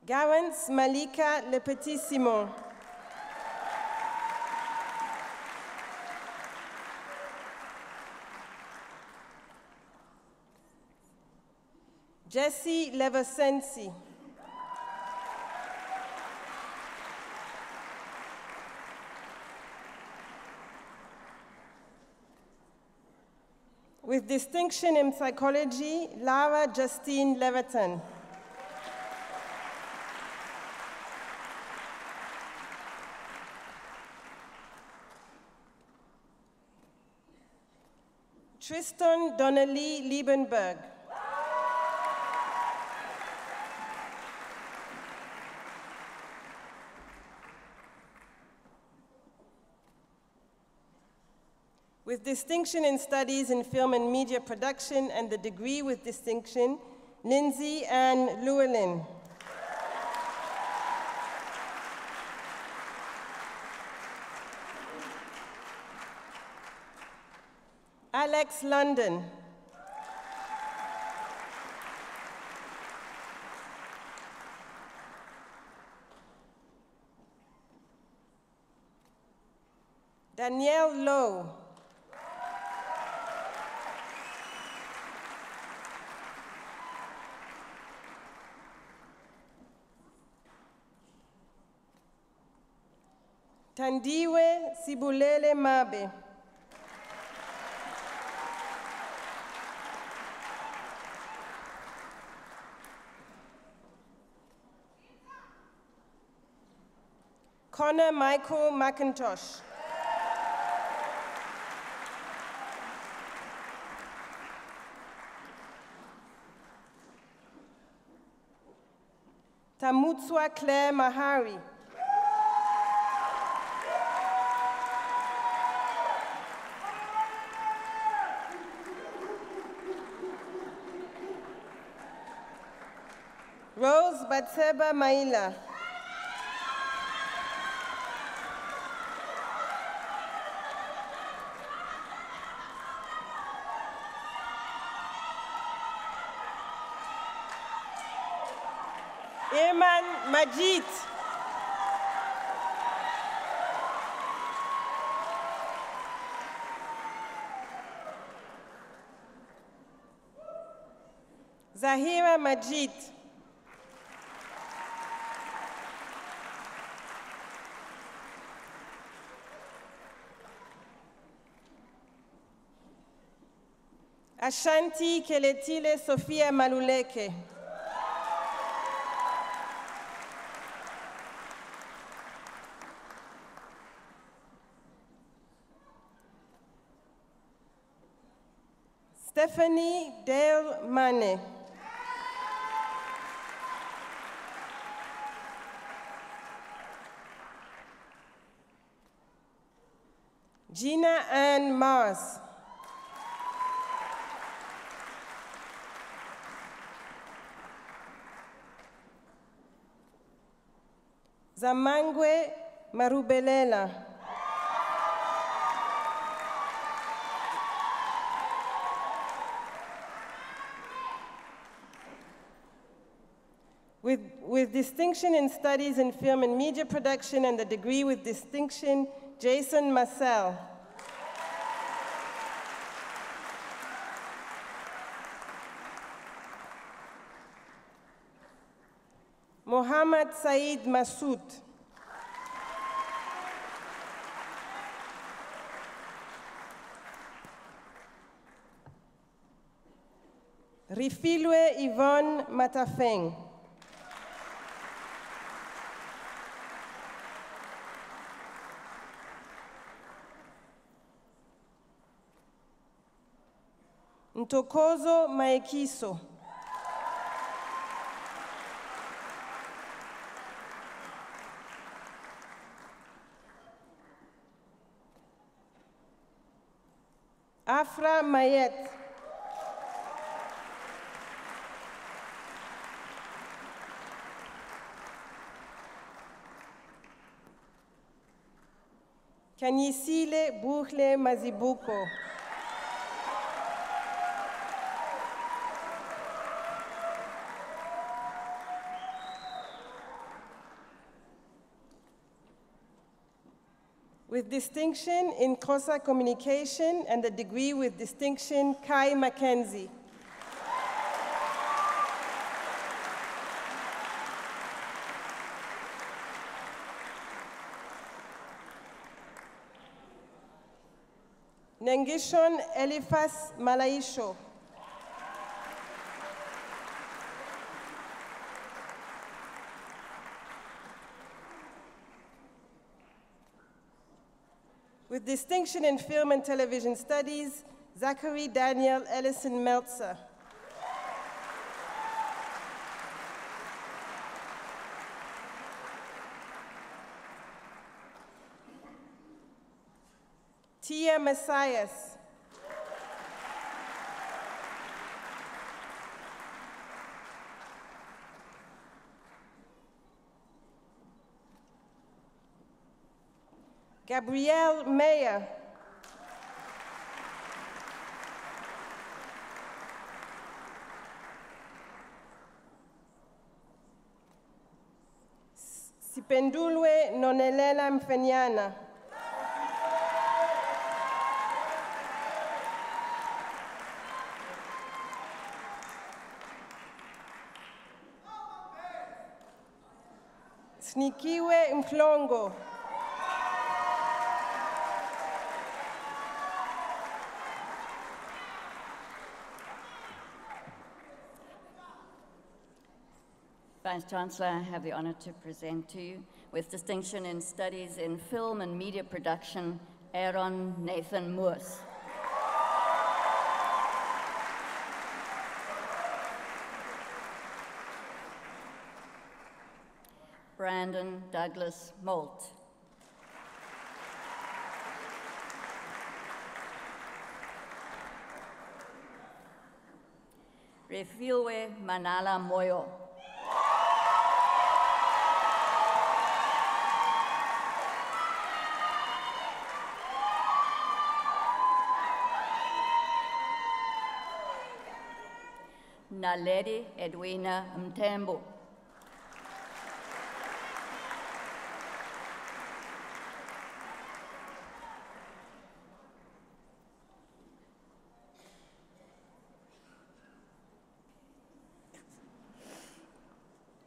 Garance Malika Le Petit Simon. Jessie Levosensi. With distinction in psychology, Lara Justine Leverton. Tristan Donnelly Liebenberg. With distinction in studies in film and media production and the degree with distinction, Lindsay Ann Llewellyn. Alex London. Danielle Lowe. Tandiwe Sibulele Mabe. Connor Michael McIntosh. Tamutswa Claire Mahari. Rose Batseba Maila. Irman Majid. Zahira Majid. Ashanti Keletile Sophia Maluleke. Stephanie Dale Mane. Gina Ann Mars. Zamangwe Marubelela. With distinction in studies in film and media production and the degree with distinction, Jason Marcel. Mohammad Said Masood. Rifilwe Yvonne Matafeng. Ntokozo Maekiso. Afra Mayet. Kanyisile Buhle Mazibuko. With distinction in Xhosa communication and the degree with distinction, Kai Mackenzie. Nengishon Eliphas Malaisho. With distinction in film and television studies, Zachary Daniel Ellison Meltzer. Tia Messias. Gabrielle Meyer. Sipendulwe Nonelela Mfenyana. Snikiwe Mplongo. Vice-Chancellor, I have the honor to present to you, with distinction in studies in film and media production, Aaron Nathan Moors. Brandon Douglas Molt. Refilwe Manala Moyo. Naledi Edwina Mtembu.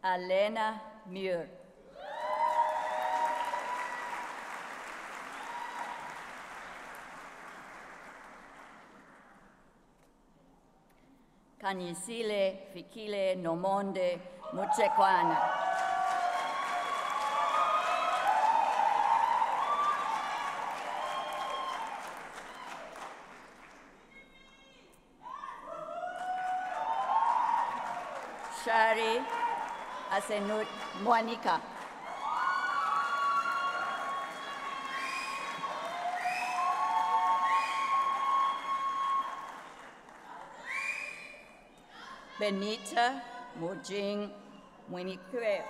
Alena Muir. Kanyisile Fikile Nomonde Mutsekwana. Shari Asenut Monica. Benita Mujing Mwinikwe.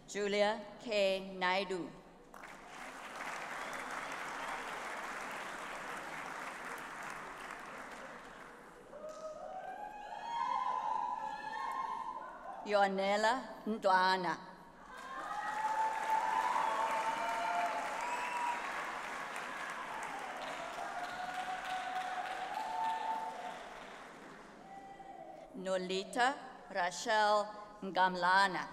Julia K. Naidu. Yonela Ndwana. Nolita Rachel Ngamlana.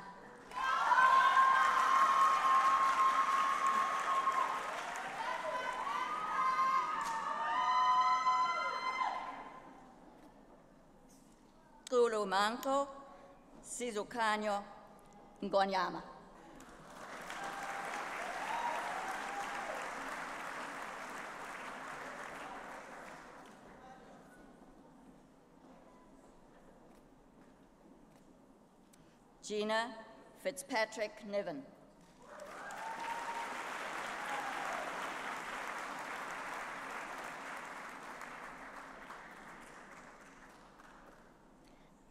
Kulu Manko Sizukanyo Ngonyama. Gina Fitzpatrick Niven.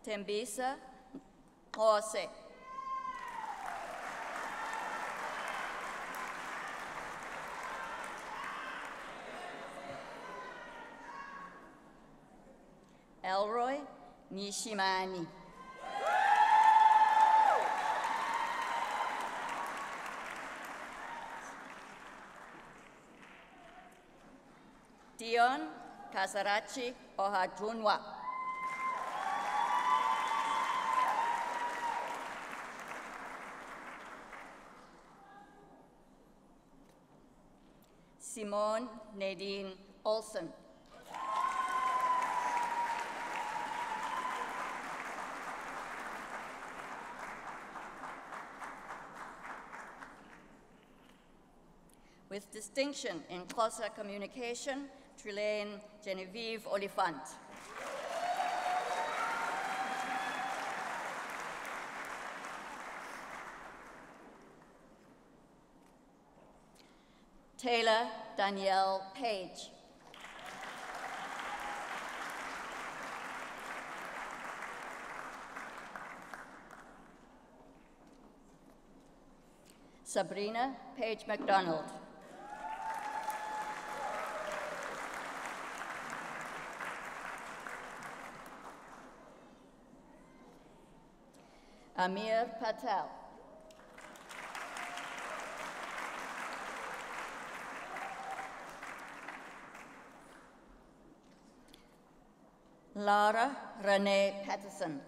Tembisa Ose. Elroy Nishimani. Dion Kasarachi Ohajunwa. Simone Nadine Olson. With distinction in closer communication, Trelaine Genevieve Oliphant. Taylor Danielle Page. Sabrina Page McDonald. Amir Patel. Lara Renee Patterson.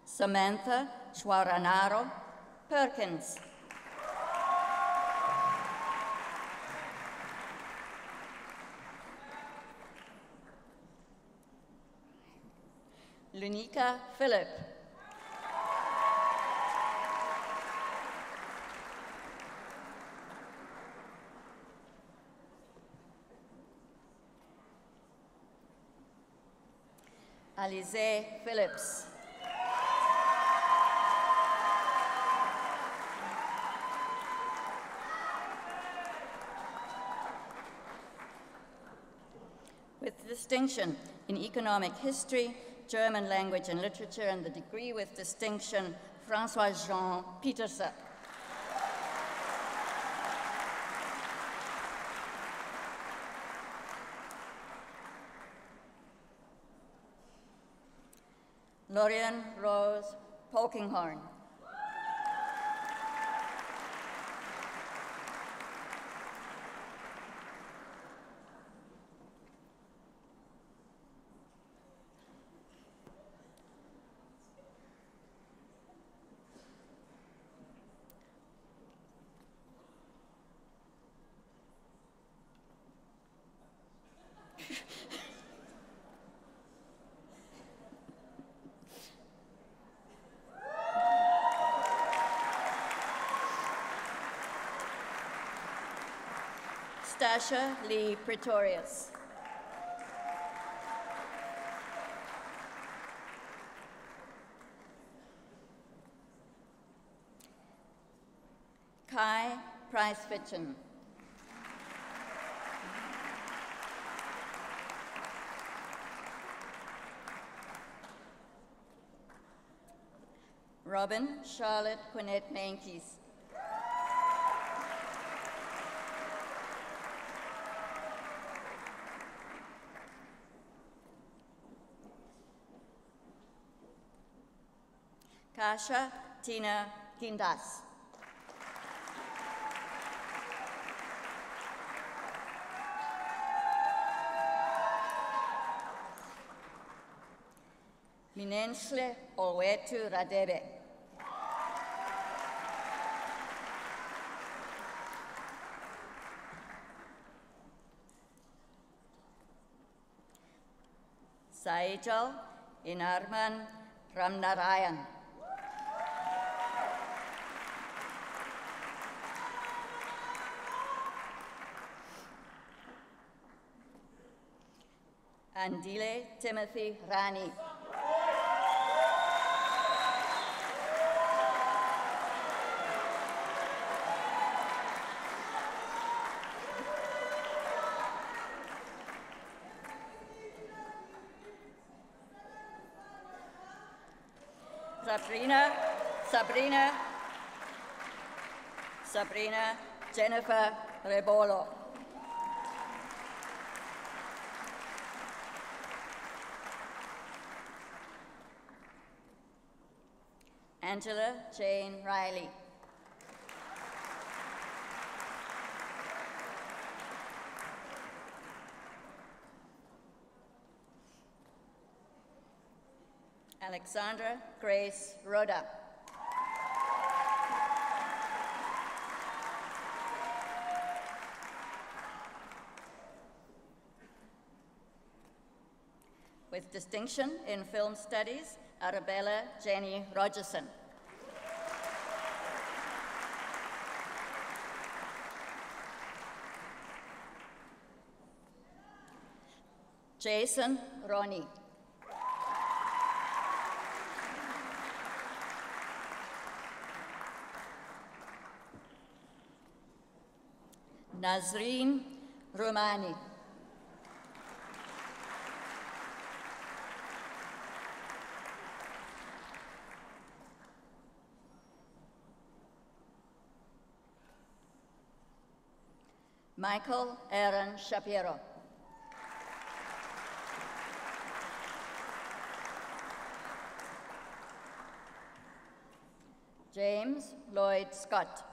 Samantha Chwaranaro Perkins. Lunica Phillip. Alize Phillips. With distinction in economic history, German language and literature, and the degree with distinction, François-Jean Petersen. Lorian Rose Polkinghorn. Stasha Lee Pretorius. Kai Price-Fitchen. Robin Charlotte Quinette Menkes. Kasha Tina Gindas. Minenshle Olwetu Radebe. Saijal Inarman Ramnarayan. Andile Timothy Rani. Sabrina Jennifer Rebolo. Angela Jane Riley. Alexandra Grace Rhoda. With distinction in film studies, Arabella Jenny Rogerson. Jason Ronnie. Nazreen Romani. Michael Aaron Shapiro. James Lloyd Scott.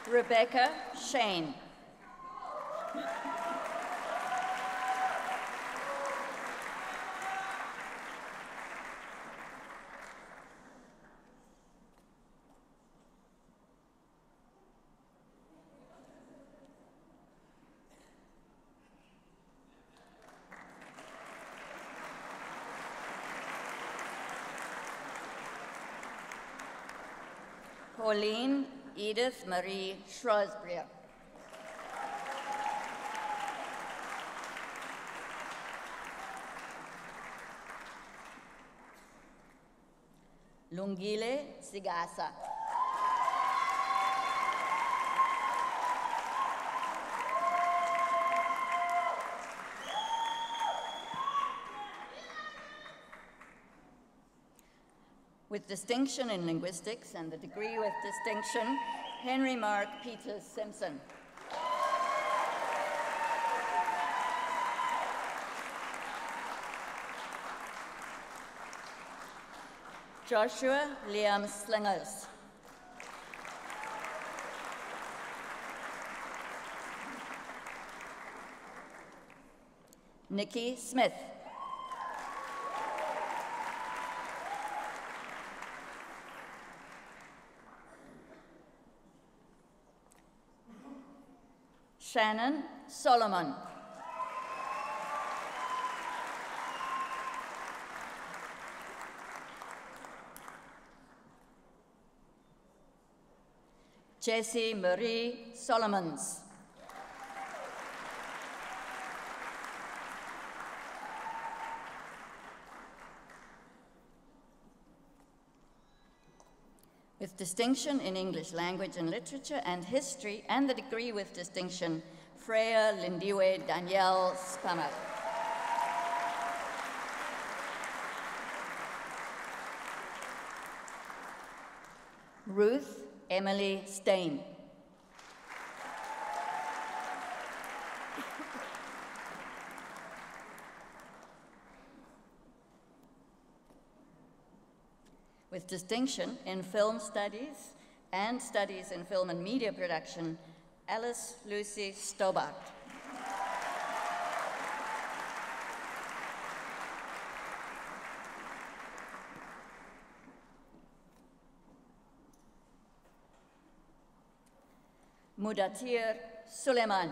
Rebecca Shane. Pauline Edith Marie Shrewsbury. Lungile Sigasa. With distinction in linguistics and the degree with distinction, Henry Mark Peters Simpson. Joshua Liam Slingers. Nikki Smith. Shannon Solomon. Jessie Marie Solomons. With distinction in English language and literature and history, and the degree with distinction, Freya Lindiwe Danielle Spammer. Ruth Emily Stain. With distinction in film studies and studies in film and media production, Alice Lucy Stobart. Mudatir Suleiman.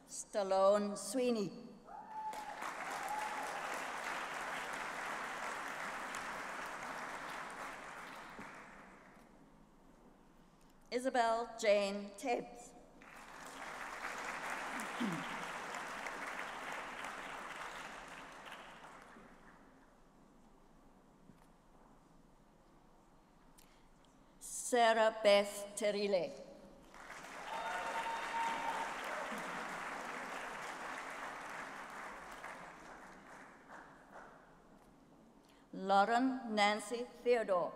Stallone Sweeney. Isabel Jane Tibbs. Sarah Beth Terile. Lauren Nancy Theodore.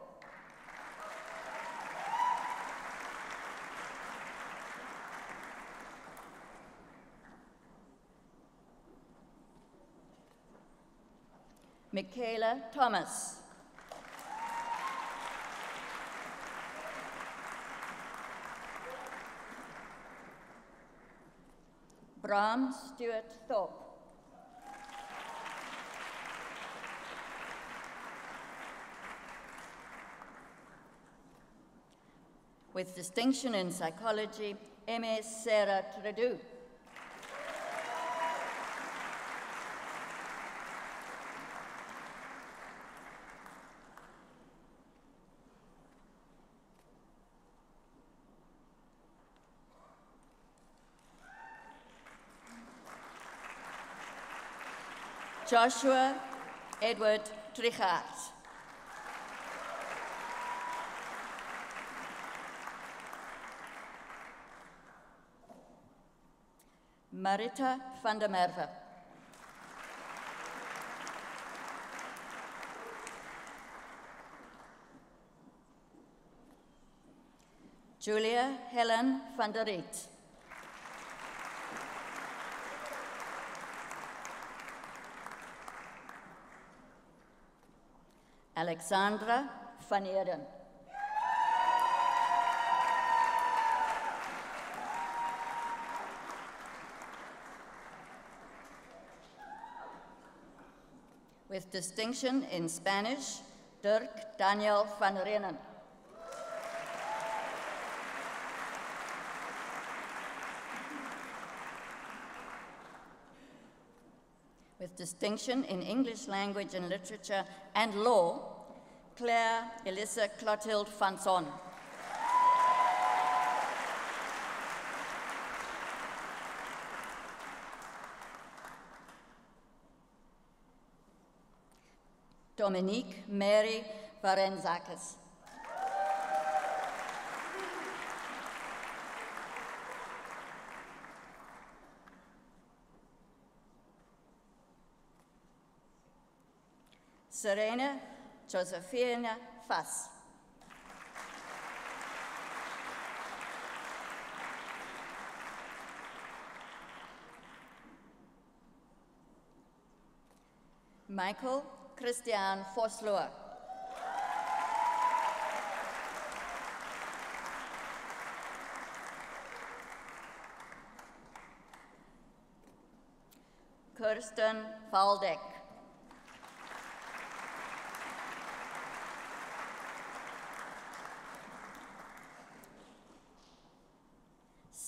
Michaela Thomas. Bram Stewart Thorpe. With distinction in psychology, M.A. Sarah Trudeau. Joshua Edward Trichard. Marita van der Merwe. Julia Helen van der Riet. Alexandra van Eden. With distinction in Spanish, Dirk Daniel van Renen. With distinction in English language and literature and law, Claire Elissa Clotilde van Son. Dominique Mary Varenzakis. Serena Josephina Fass. Michael Christian Vosloo. Kirsten Valdek.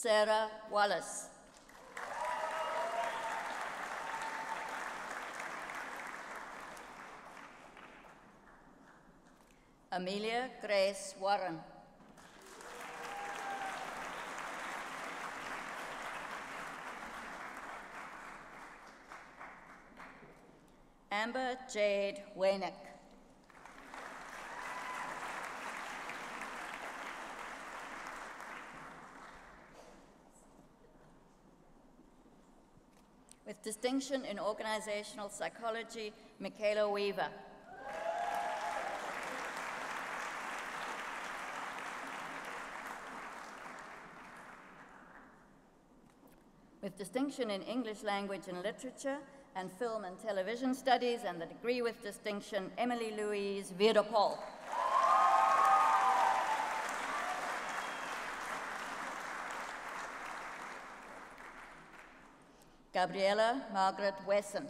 Sarah Wallace. Amelia Grace Warren. Amber Jade Waynick. With distinction in organizational psychology, Michaela Weaver. With distinction in English language and literature and film and television studies, and the degree with distinction, Emily Louise Veerapol. Gabriella Margaret Wesson.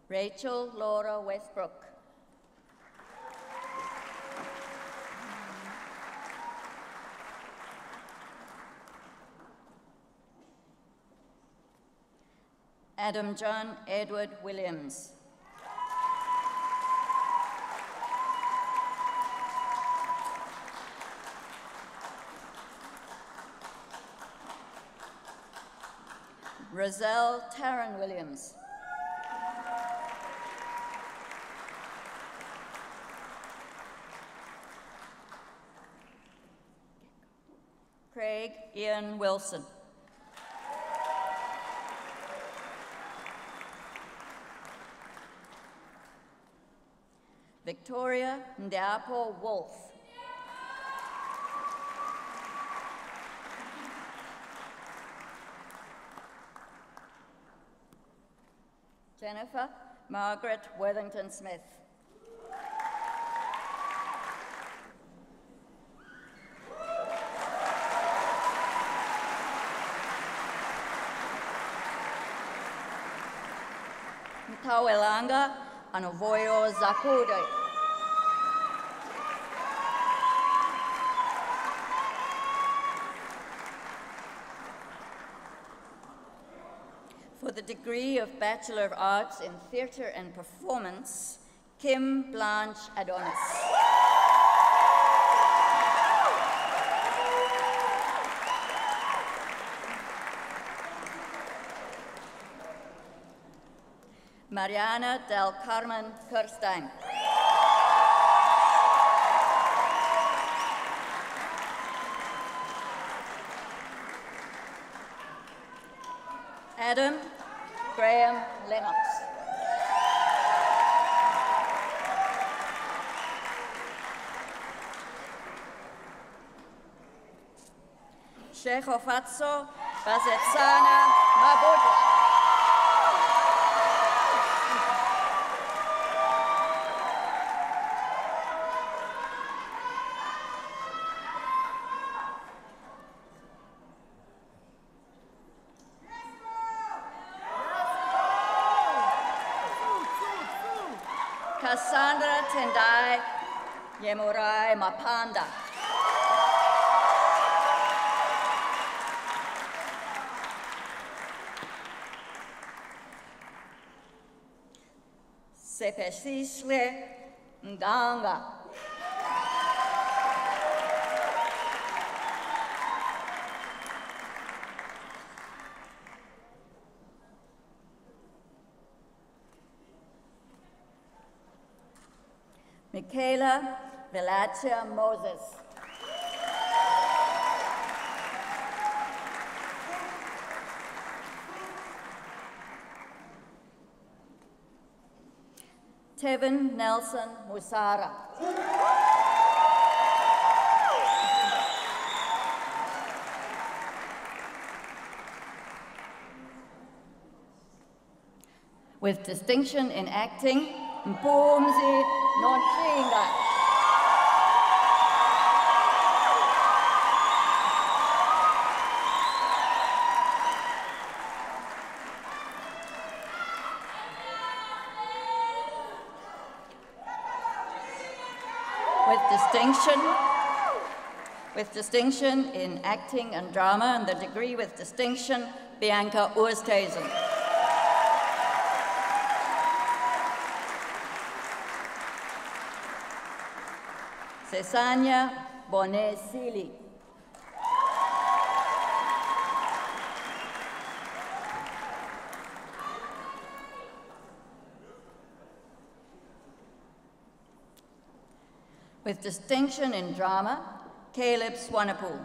Rachel Laura Westbrook. Adam John Edward Williams. Roselle Taryn Williams. Craig Ian Wilson. Victoria Ndiapo Wolf. Jennifer Margaret Worthington Smith. Mtawelanga Anovoyo Zakude. For the degree of Bachelor of Arts in Theatre and Performance, Kim Blanche Adonis. Mariana del Carmen Kirstein. Adam Graham Lennox. Shechofatso Bazetsana Mabudu. Cassandra Tendai Yemurai Mapanda. Sepesishle Nganga. Michaela Velatia Moses. Tevin Nelson Musara. With distinction in acting, Mpumzi Nochinga. With distinction in acting and drama, and the degree with distinction, Bianca Oosthuizen. Cesania Bonesili. With distinction in drama, Caleb Swanepoel.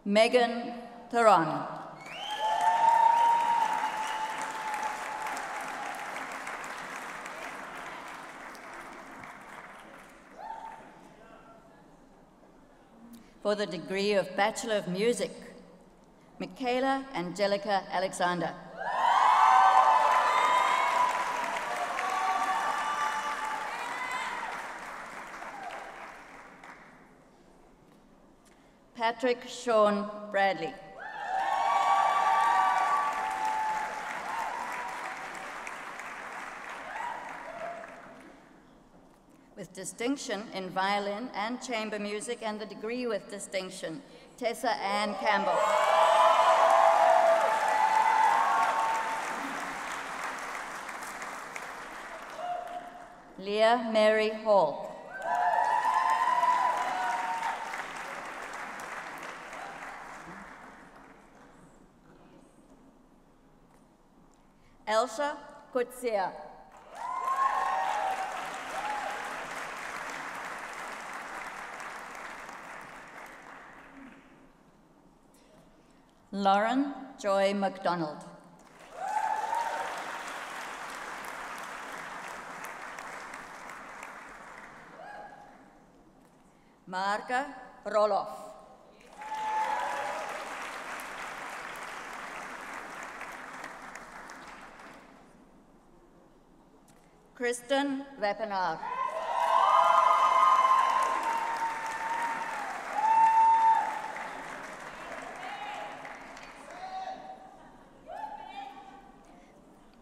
Megan Theron. For the degree of Bachelor of Music, Michaela Angelica Alexander. Patrick Sean Bradley. With distinction in violin and chamber music, and the degree with distinction, Tessa Ann Campbell. Leah Mary Hall. Elsa Kutsia. Lauren Joy McDonald. Marga Roloff. Kristen Weppenaar.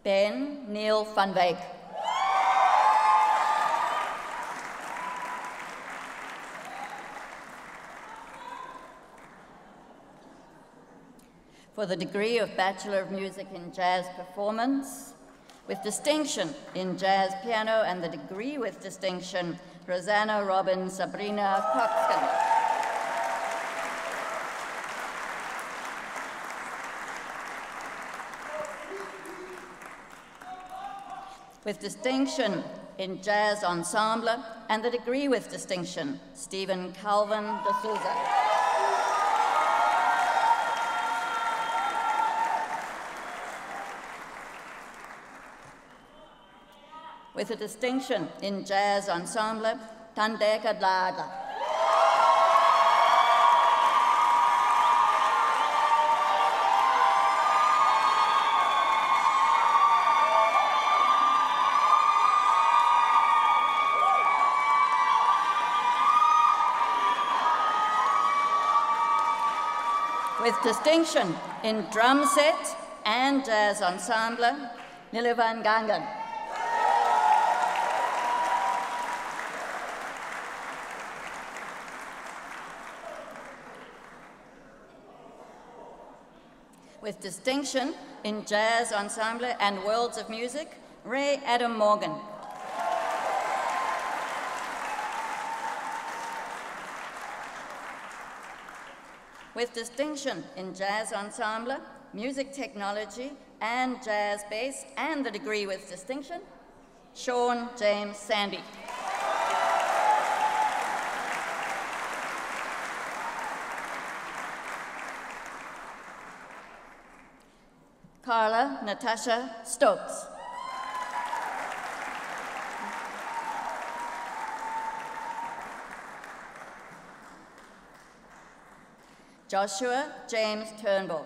Ben Neil van Wyk. For the degree of Bachelor of Music in Jazz Performance, with distinction in jazz piano, and the degree with distinction, Rosanna Robin Sabrina Coxon. With distinction in jazz ensemble, and the degree with distinction, Stephen Calvin de Souza. With a distinction in jazz ensemble, Tandeka Dlada. With distinction in drum set and jazz ensemble, Nilivan Gangan. With distinction in Jazz Ensemble and Worlds of Music, Ray Adam Morgan. With distinction in Jazz Ensemble, Music Technology, and Jazz Bass, and the degree with distinction, Sean James Sandy. Carla Natasha Stokes. Joshua James Turnbull.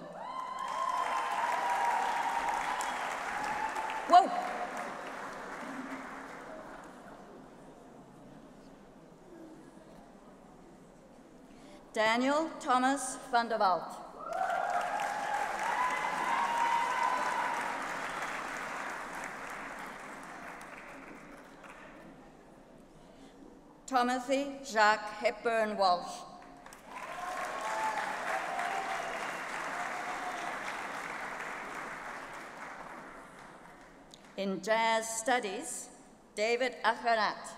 Whoa! Daniel Thomas van der Walt. Timothy Jacques Hepburn Walsh. In Jazz Studies, David Acharat.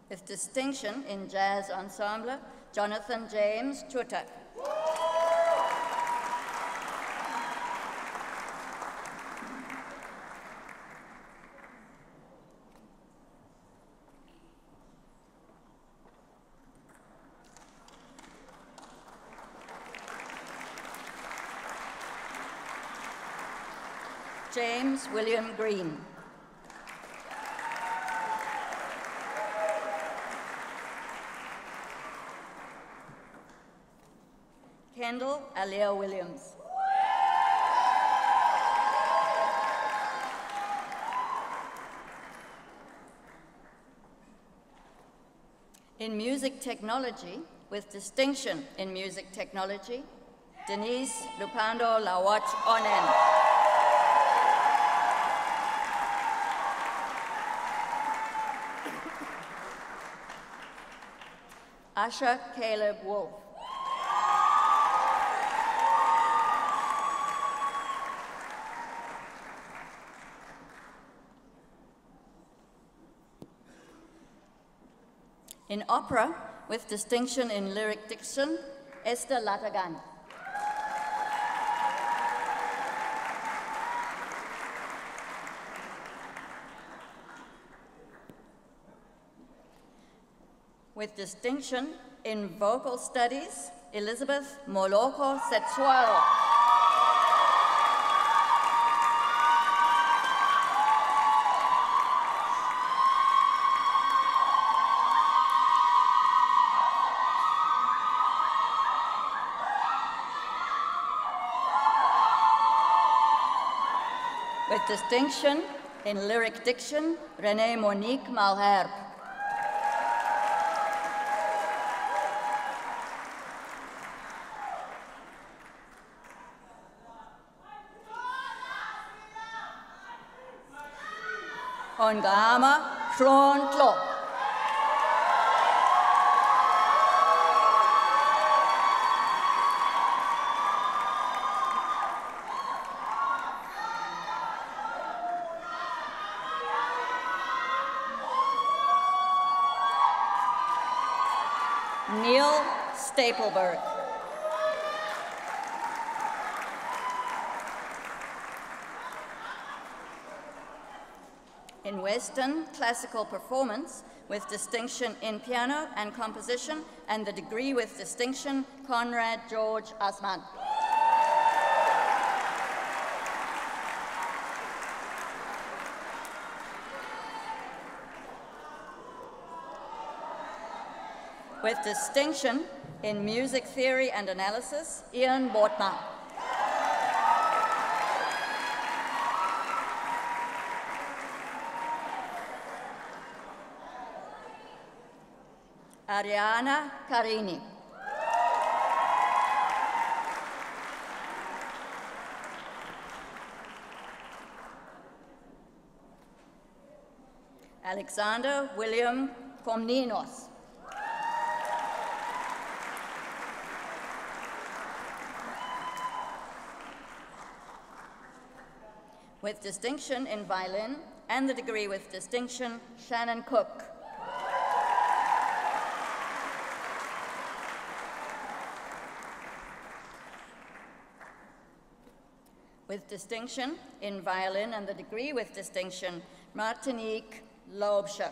With distinction in Jazz Ensemble, Jonathan James Tutter. James William Green. Kendall Alia Williams. In Music Technology, with distinction in Music Technology, Denise Lupando Lawach Onen. Asha Caleb Wolf. In opera, with distinction in lyric diction, Esther Latagan. With distinction in vocal studies, Elizabeth Moloko Setsuaro. With distinction in lyric diction, Renee Monique Malherbe. Ongama Krontlo. Neil Stapleberg. In Western classical performance, with distinction in piano and composition, and the degree with distinction, Conrad George Asman. With distinction in music theory and analysis, Ian Bortman. Ariana Carini. Alexander William Komninos. With distinction in violin and the degree with distinction, Shannon Cook. With distinction in violin and the degree with distinction, Martinique Laubscher.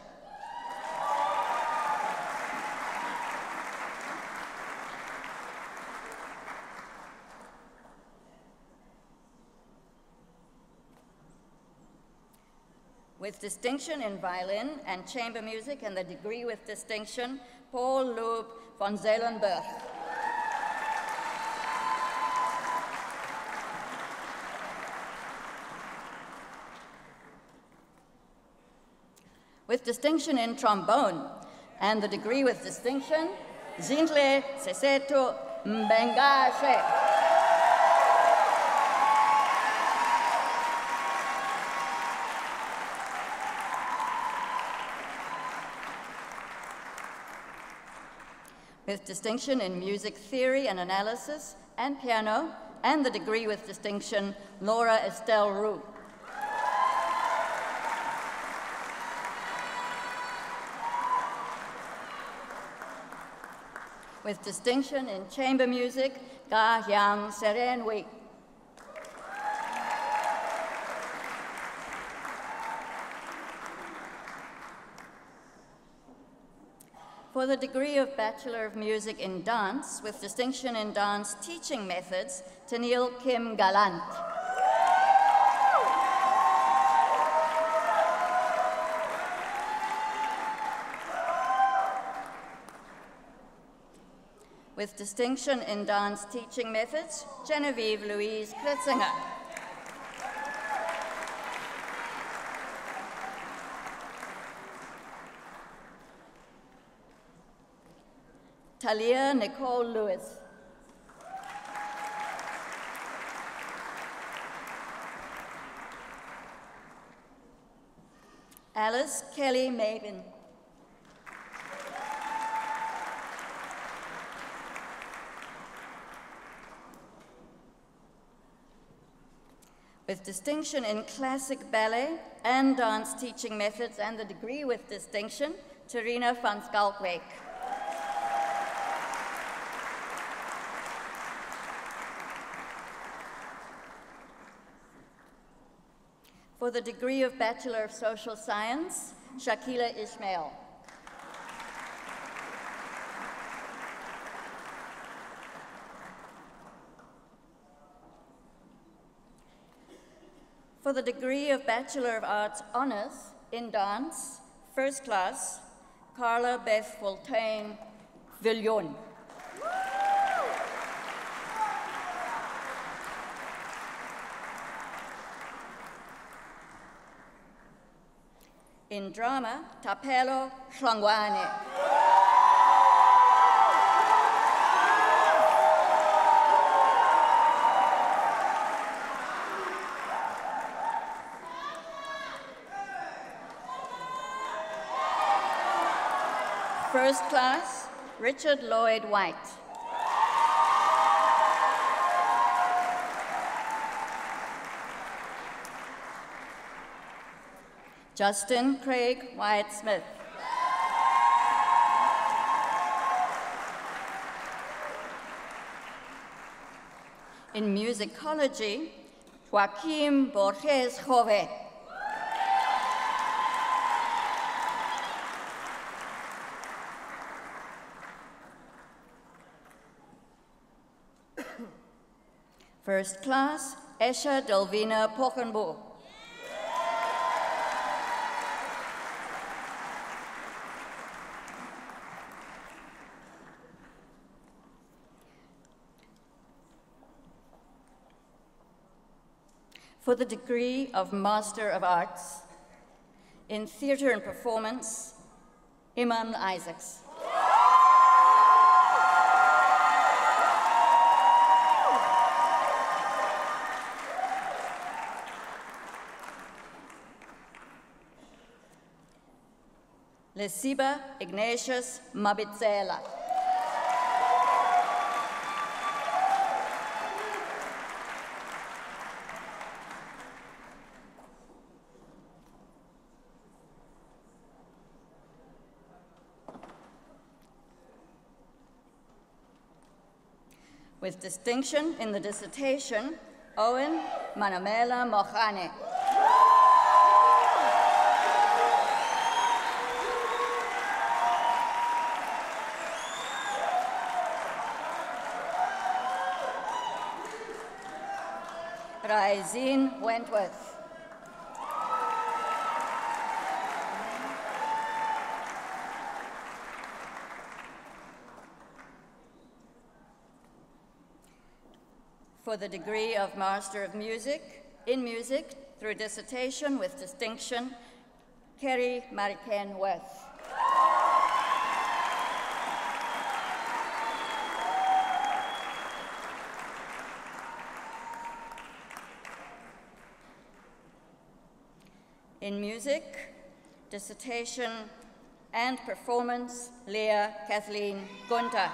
With distinction in violin and chamber music and the degree with distinction, Paul Loeb von Zelenberg. With distinction in trombone and the degree with distinction, Zintle Seseto Mbengashe. With distinction in music theory and analysis and piano, and the degree with distinction, Laura Estelle Roux. With distinction in chamber music, Ga Hyang Serenwi. For the degree of Bachelor of Music in Dance, with distinction in dance teaching methods, Tennille Kim Gallant. With distinction in dance teaching methods, Genevieve Louise Kritzinger. Talia Nicole Lewis. Alice Kelly Mabin. With distinction in classic ballet and dance teaching methods and the degree with distinction, Terina van Skalkwijk. For the degree of Bachelor of Social Science, Shakila Ismail. For the degree of Bachelor of Arts Honors in Dance, First Class, Carla Beth Fontaine Villon. In Drama, Tapelo Hlangwane. First Class, Richard Lloyd White. Justin Craig Wyatt Smith. In musicology, Joaquim Borges Jove. First Class, Esha Delvina Pochenbo. For the degree of Master of Arts in Theatre and Performance, Iman Isaacs. Lesiba Ignatius Mabitsela. With distinction in the dissertation, Owen Manamela Mokhane. Raizine Wentworth. For the degree of Master of Music, in Music, through dissertation with distinction, Kerry Mariken Worth. In Music, dissertation and performance, Leah Kathleen Gunter.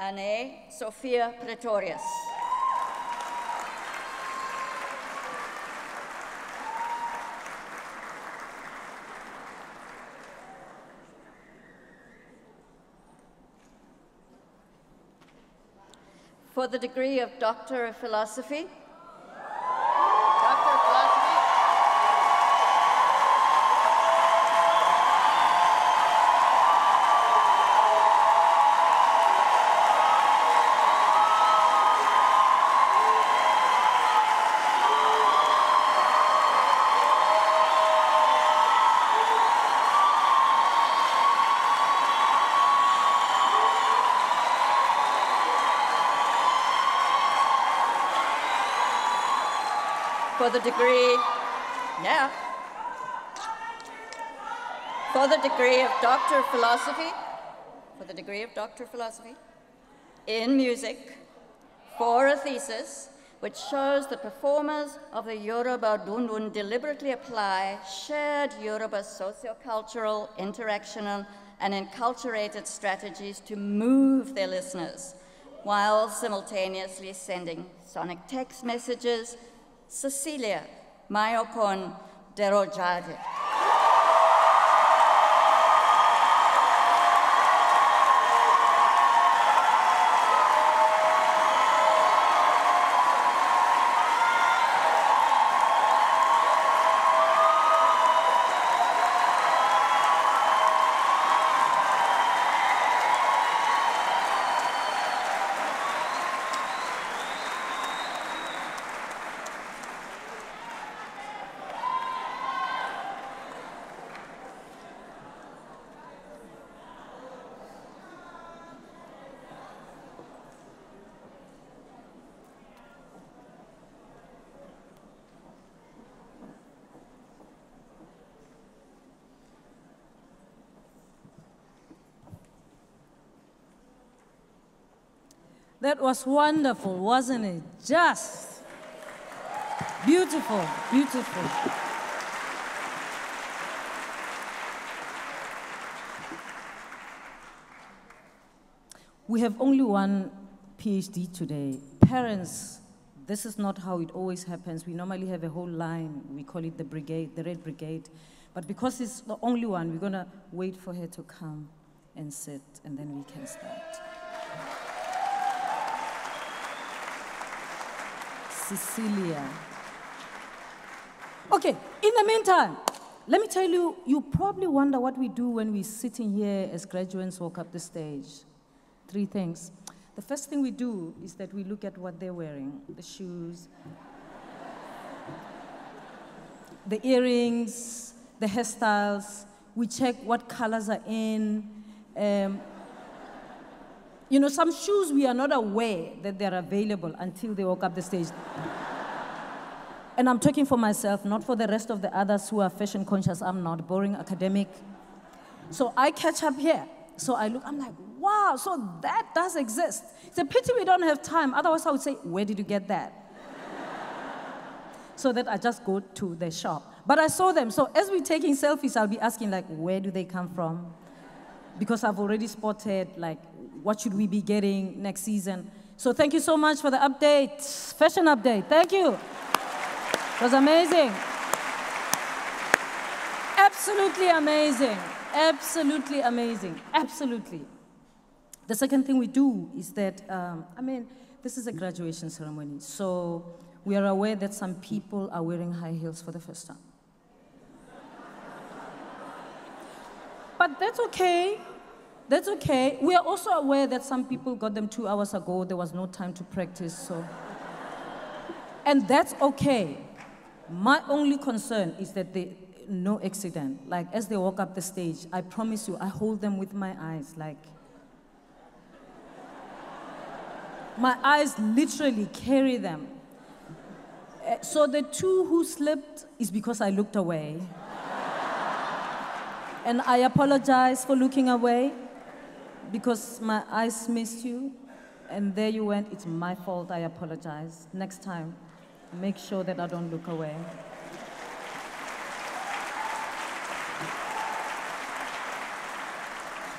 Anne Sophia Pretorius. For the degree of Doctor of Philosophy, for the degree, for the degree of Doctor of Philosophy, in Music, for a thesis which shows the performers of the Yoruba Dundun deliberately apply shared Yoruba sociocultural, interactional, and enculturated strategies to move their listeners, while simultaneously sending sonic text messages. Cecilia Mayokon Derojade. That was wonderful, wasn't it? Just beautiful, beautiful. We have only one PhD today. Parents, this is not how it always happens. We normally have a whole line. We call it the brigade, the Red Brigade. But because it's the only one, we're gonna wait for her to come and sit, and then we can start. Cecilia. Okay, in the meantime, let me tell you, you probably wonder what we do when we're sitting here as graduates walk up the stage. 3 things. The first thing we do is that we look at what they're wearing, the shoes, the earrings, the hairstyles. We check what colors are in. You know, some shoes we are not aware that they're available until they walk up the stage. And I'm talking for myself, not for the rest of the others who are fashion conscious. I'm not boring academic. So I catch up here. So I look, I'm like, wow, so that does exist. It's a pity we don't have time. Otherwise, I would say, where did you get that? So that I just go to the shop. But I saw them. So as we're taking selfies, I'll be asking, like, where do they come from? Because I've already spotted, like, what should we be getting next season? So thank you so much for the update, fashion update. Thank you. It was amazing. Absolutely amazing. Absolutely amazing. Absolutely. The second thing we do is that, this is a graduation ceremony. So we are aware that some people are wearing high heels for the first time. But that's okay. That's okay. We are also aware that some people got them 2 hours ago. There was no time to practice, so. And that's okay. My only concern is that no accident. Like, as they walk up the stage, I promise you, I hold them with my eyes, like. My eyes literally carry them. So the 2 who slipped is because I looked away. And I apologize for looking away because my eyes missed you. And there you went. It's my fault. I apologize. Next time, make sure that I don't look away.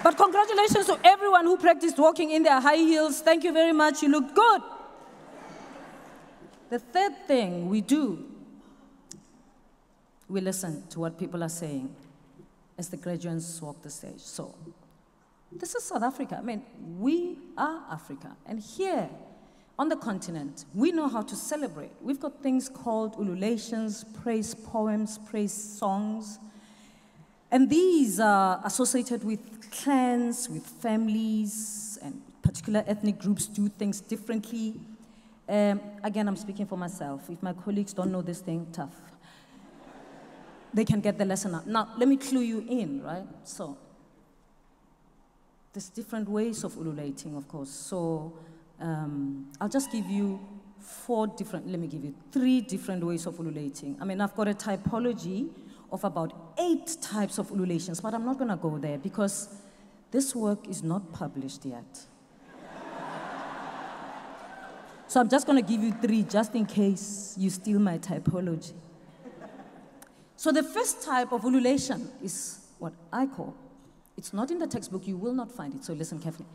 But congratulations to everyone who practiced walking in their high heels. Thank you very much. You looked good. The third thing we do, we listen to what people are saying as the graduates walk the stage. So, this is South Africa. I mean, we are Africa. And here, on the continent, we know how to celebrate. We've got things called ululations, praise poems, praise songs. And these are associated with clans, with families, and particular ethnic groups do things differently. Again, I'm speaking for myself. If my colleagues don't know this thing, tough. They can get the lesson out. Now, let me clue you in, right? So, there's different ways of ululating, of course. So, I'll just give you 3 different ways of ululating. I mean, I've got a typology of about 8 types of ululations, but I'm not going to go there because this work is not published yet. So I'm just going to give you 3 just in case you steal my typology. So the first type of ululation is what I call, it's not in the textbook, you will not find it, so listen carefully.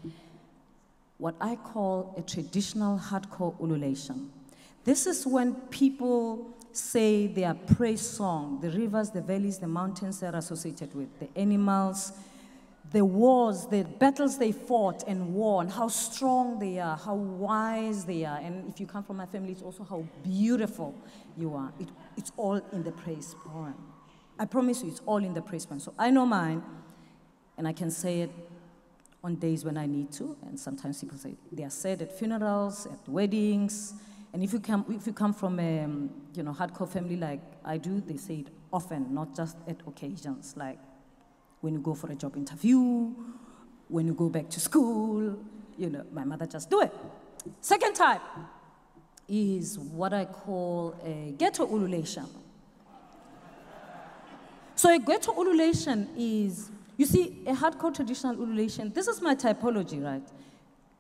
What I call a traditional hardcore ululation. This is when people say their praise song, the rivers, the valleys, the mountains they're associated with, the animals, the wars, the battles they fought and won, how strong they are, how wise they are. And if you come from my family, it's also how beautiful you are. It's all in the praise poem. I promise you, it's all in the praise poem. So I know mine, and I can say it on days when I need to. And sometimes people say they are said at funerals, at weddings. And if you come from a hardcore family like I do, they say it often, not just at occasions, like when you go for a job interview, when you go back to school, my mother just do it. Second type is what I call a ghetto ululation. So a ghetto ululation is, you see, a hardcore traditional ululation, this is my typology, right?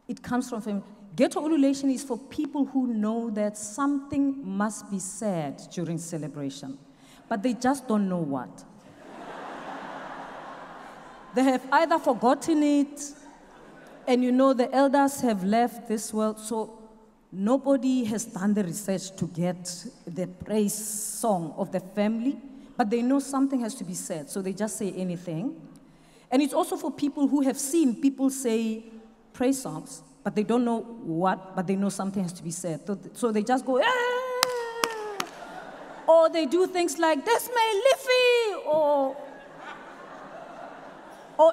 It comes from ghetto ululation is for people who know that something must be said during celebration, but they just don't know what. They have either forgotten it, and the elders have left this world, so nobody has done the research to get the praise song of the family, but they know something has to be said, so they just say anything. And it's also for people who have seen people say praise songs, but they don't know what, but they know something has to be said. So they just go, ah! Or they do things like, "That's my Liffy," or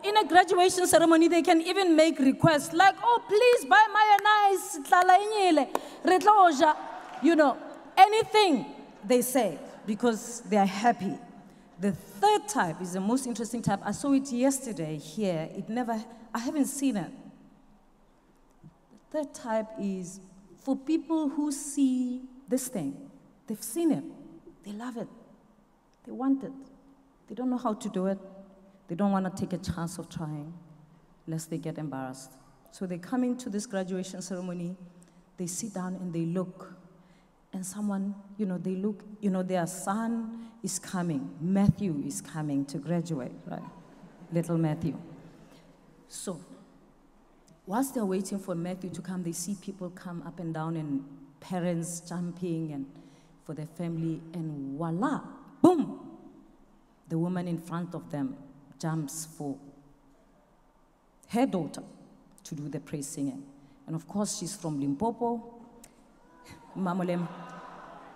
in a graduation ceremony, they can even make requests like, "Oh, please buy my nice tlala inyele, re tlo ja." Anything they say because they are happy. The third type is the most interesting type. I saw it yesterday here. I haven't seen it. The third type is for people who see this thing. They've seen it. They love it. They want it. They don't know how to do it. They don't want to take a chance of trying, lest they get embarrassed. So they come into this graduation ceremony, they sit down and they look, and someone, they look, their son is coming. Matthew is coming to graduate, right? Little Matthew. So, whilst they're waiting for Matthew to come, they see people come up and down and parents jumping and for their family, and voila, boom! The woman in front of them jumps for her daughter to do the praise singing. And of course, she's from Limpopo. Mamolem.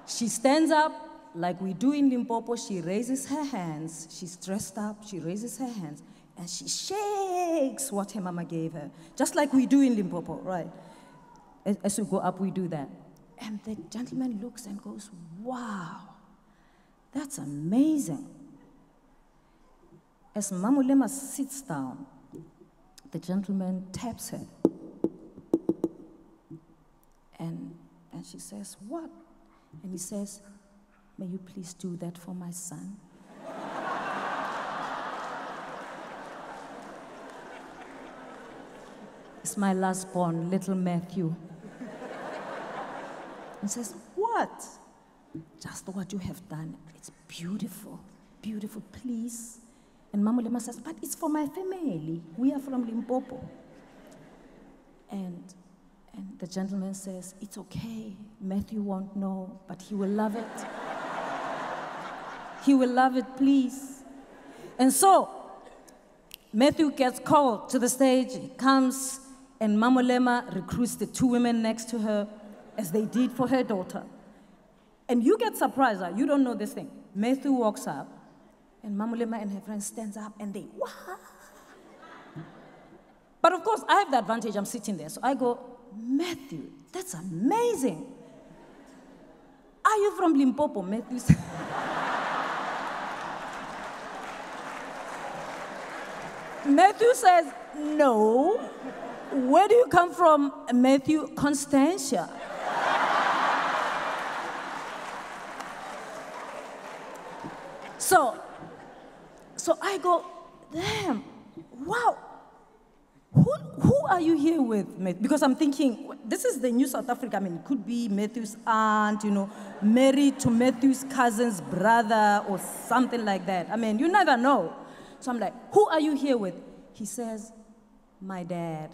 She stands up like we do in Limpopo. She raises her hands. She's dressed up. She raises her hands. And she shakes what her mama gave her. Just like we do in Limpopo, right? As we go up, we do that. And the gentleman looks and goes, wow, that's amazing. As Mamulema sits down, the gentleman taps her. And she says, what? And he says, may you please do that for my son? It's my last born, little Matthew. And says, what? Just what you have done. It's beautiful, beautiful, please. And Mamulema says, but it's for my family. We are from Limpopo. And the gentleman says, it's okay. Matthew won't know, but he will love it. He will love it, please. And so, Matthew gets called to the stage. He comes, and Mamulema recruits the two women next to her, as they did for her daughter. And you get surprised, right? You don't know this thing. Matthew walks up, and Mamulema and her friends stands up, and they, wah! But of course, I have the advantage, I'm sitting there. So I go, Matthew, that's amazing. Are you from Limpopo, Matthew? Matthew says, no. Where do you come from, Matthew? Constantia. So I go, damn, wow. Who are you here with, Matthew? Because I'm thinking, this is the new South Africa. I mean, it could be Matthew's aunt, married to Matthew's cousin's brother or something like that. I mean, you never know. So I'm like, who are you here with? He says, my dad.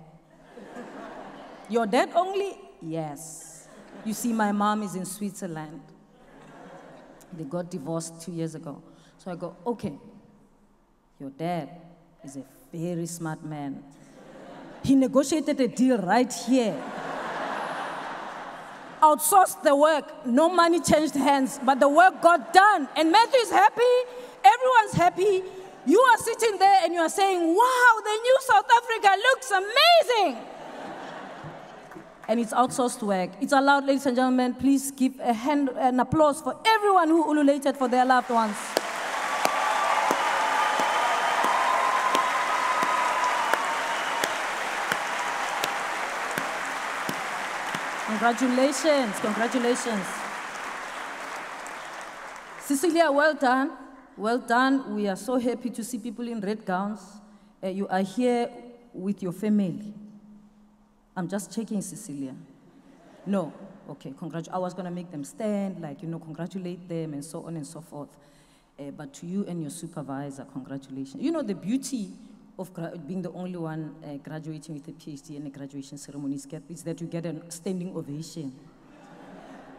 Your dad only? Yes. You see, my mom is in Switzerland. They got divorced 2 years ago. So I go, okay, your dad is a very smart man. He negotiated a deal right here. Outsourced the work. No money changed hands, but the work got done. And Matthew is happy. Everyone's happy. You are sitting there and you are saying, wow, the new South Africa looks amazing. And it's outsourced work. It's allowed, ladies and gentlemen, please give an applause for everyone who ululated for their loved ones. Congratulations, congratulations. Cecilia, well done. Well done. We are so happy to see people in red gowns. You are here with your family. I'm just checking, Cecilia. No, okay, I was going to make them stand, congratulate them and so on and so forth. But to you and your supervisor, congratulations. You know, the beauty of being the only one graduating with a PhD in a graduation ceremony is that you get a standing ovation.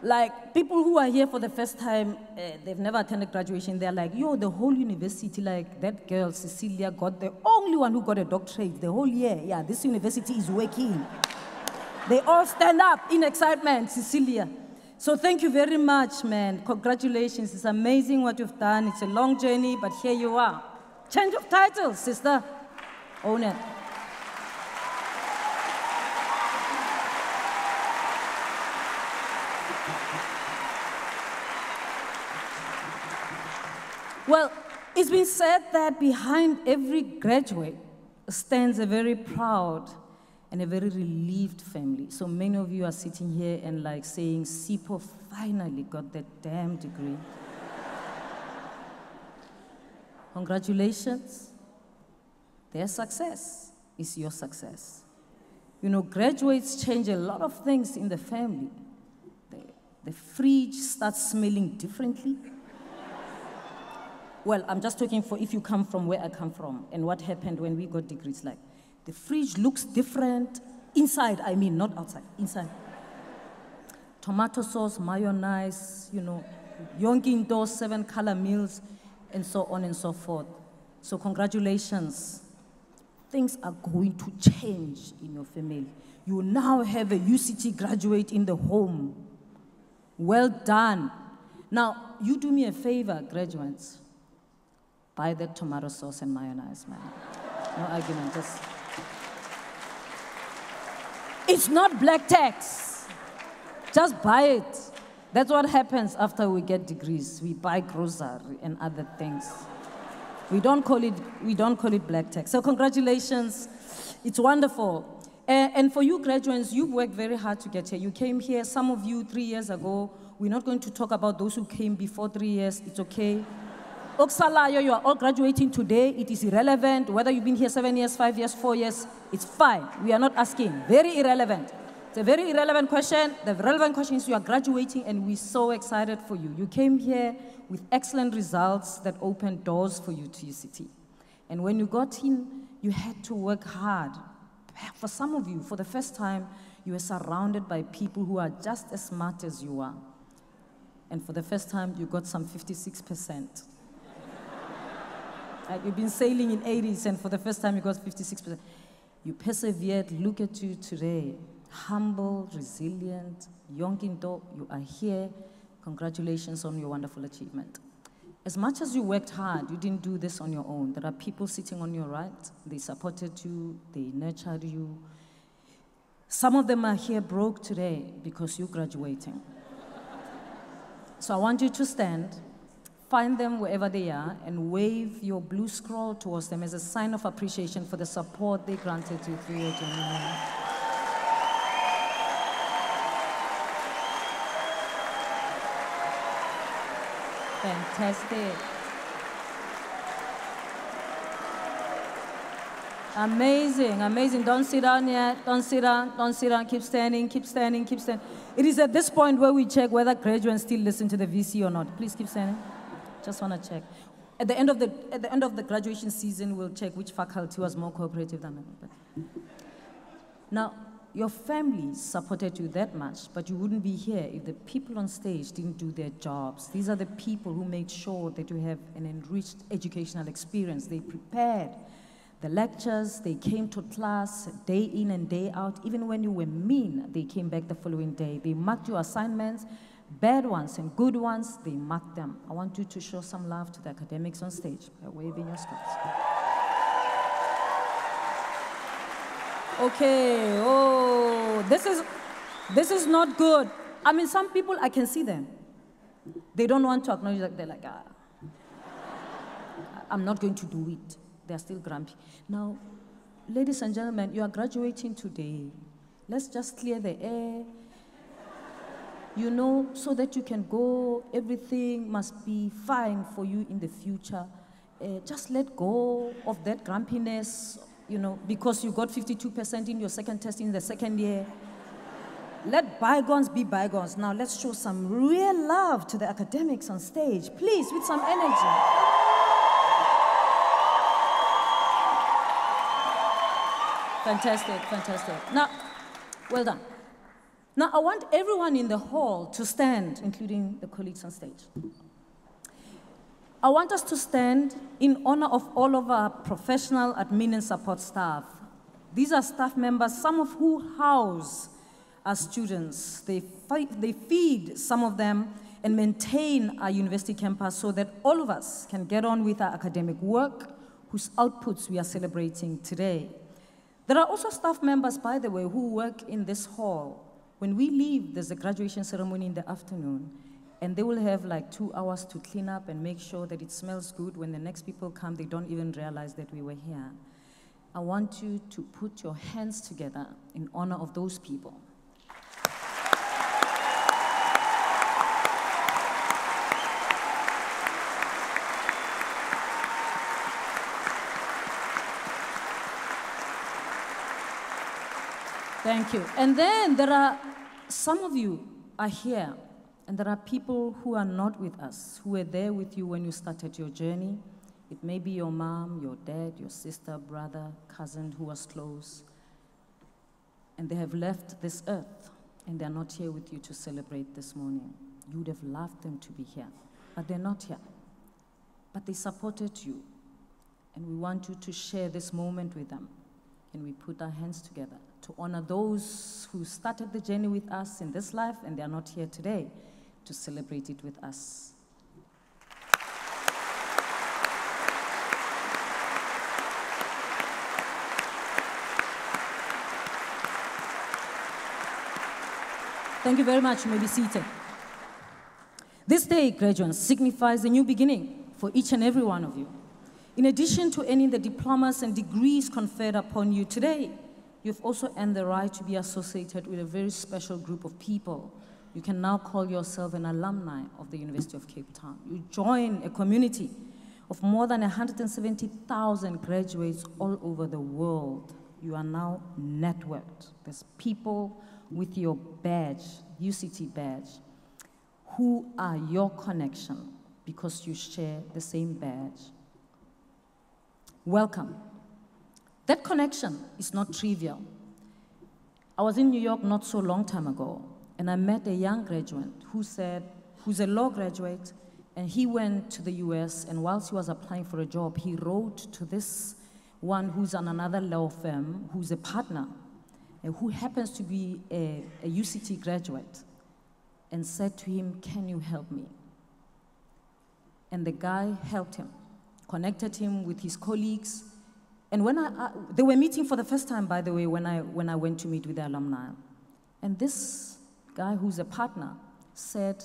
Like, people who are here for the first time, they've never attended graduation, they're like, yo, the whole university, like that girl, Cecilia, got the only one who got a doctorate the whole year. Yeah, this university is working. They all stand up in excitement, Cecilia. So thank you very much, man. Congratulations. It's amazing what you've done. It's a long journey, but here you are. Change of title, sister. Own it. Well, it's been said that behind every graduate stands a very proud and a very relieved family. So many of you are sitting here and saying, Sipho finally got that damn degree. Congratulations. Their success is your success. You know, graduates change a lot of things in the family. The fridge starts smelling differently. Well, I'm just talking for if you come from where I come from and what happened when we got degrees. Like, the fridge looks different inside, I mean, not outside, inside. Tomato sauce, mayonnaise, you know, yonkinto, 7-color meals, and so on and so forth. So congratulations. Things are going to change in your family. You now have a UCT graduate in the home. Well done. Now, you do me a favor, graduates. Buy that tomato sauce and mayonnaise, man. No argument, just... It's not black tax. Just buy it. That's what happens after we get degrees. We buy grocery and other things. We don't call it black tax. So congratulations. It's wonderful. And for you graduates, you've worked very hard to get here. You came here, some of you 3 years ago. We're not going to talk about those who came before 3 years. It's okay. Oksalayo, you are all graduating today. It is irrelevant. Whether you've been here 7 years, 5 years, 4 years, it's fine. We are not asking. Very irrelevant. It's a very irrelevant question. The relevant question is you are graduating, and we're so excited for you. You came here with excellent results that opened doors for you to UCT. And when you got in, you had to work hard. For some of you, for the first time, you were surrounded by people who are just as smart as you are. And for the first time, you got some 56%. You've been sailing in 80s, and for the first time, you got 56%. You persevered. Look at you today. Humble, resilient, yonkinto, you are here. Congratulations on your wonderful achievement. As much as you worked hard, you didn't do this on your own. There are people sitting on your right. They supported you. They nurtured you. Some of them are here broke today because you're graduating. So I want you to stand, find them wherever they are, and wave your blue scroll towards them as a sign of appreciation for the support they granted you through your journey. Fantastic. Amazing, amazing. Don't sit down yet. Don't sit down. Don't sit down. Keep standing, keep standing, keep standing. It is at this point where we check whether graduates still listen to the VC or not. Please keep standing. Just want to check. At the end of the graduation season, we'll check which faculty was more cooperative than another. Now, your family supported you that much, but you wouldn't be here if the people on stage didn't do their jobs. These are the people who made sure that you have an enriched educational experience. They prepared the lectures, they came to class day in and day out. Even when you were mean, they came back the following day. They marked your assignments, bad ones and good ones, they marked them. I want you to show some love to the academics on stage by waving your skirts. Okay, oh, this is not good. I mean, some people, I can see them. They don't want to acknowledge that. They're like, I'm not going to do it. They're still grumpy. Now, ladies and gentlemen, you are graduating today. Let's just clear the air. You know, so that you can go, everything must be fine for you in the future. Just let go of that grumpiness, you know, because you got 52% in your second test in the second year. Let bygones be bygones. Now let's show some real love to the academics on stage, please, with some energy. Fantastic, fantastic. Now, well done. Now, I want everyone in the hall to stand, including the colleagues on stage. I want us to stand in honor of all of our professional admin and support staff. These are staff members, some of who house our students. They feed some of them and maintain our university campus so that all of us can get on with our academic work, whose outputs we are celebrating today. There are also staff members, by the way, who work in this hall. When we leave, there's a graduation ceremony in the afternoon, and they will have like 2 hours to clean up and make sure that it smells good. When the next people come, they don't even realize that we were here. I want you to put your hands together in honor of those people. Thank you. And then there are, some of you are here, and there are people who are not with us, who were there with you when you started your journey. It may be your mom, your dad, your sister, brother, cousin who was close, and they have left this earth, and they're not here with you to celebrate this morning. You would have loved them to be here, but they're not here. But they supported you, and we want you to share this moment with them. And we put our hands together to honor those who started the journey with us in this life, and they are not here today to celebrate it with us. Thank you very much. You may be seated. This day, graduates, signifies a new beginning for each and every one of you. In addition to earning the diplomas and degrees conferred upon you today, you've also earned the right to be associated with a very special group of people. You can now call yourself an alumni of the University of Cape Town. You join a community of more than 170,000 graduates all over the world. You are now networked. There's people with your badge, UCT badge, who are your connection because you share the same badge. Welcome. That connection is not trivial. I was in New York not so long time ago, and I met a young graduate who's a law graduate, and he went to the US, and whilst he was applying for a job, he wrote to this one who's on another law firm, who's a partner, and who happens to be a UCT graduate, and said to him, "Can you help me?" And the guy helped him, connected him with his colleagues. And when they were meeting for the first time, by the way, when I went to meet with the alumni. And this guy who's a partner said,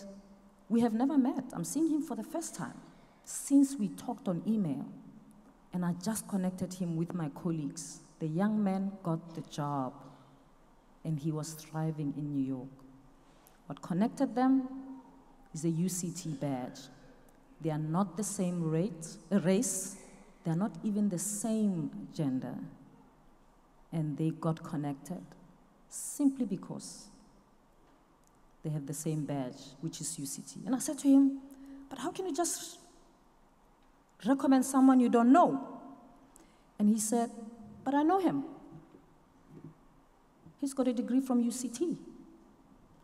"We have never met. I'm seeing him for the first time since we talked on email. And I just connected him with my colleagues. The young man got the job, and he was thriving in New York. What connected them is a UCT badge. They are not the same race, they are not even the same gender, and they got connected simply because they have the same badge, which is UCT." And I said to him, "But how can you just recommend someone you don't know?" And he said, "But I know him. He's got a degree from UCT.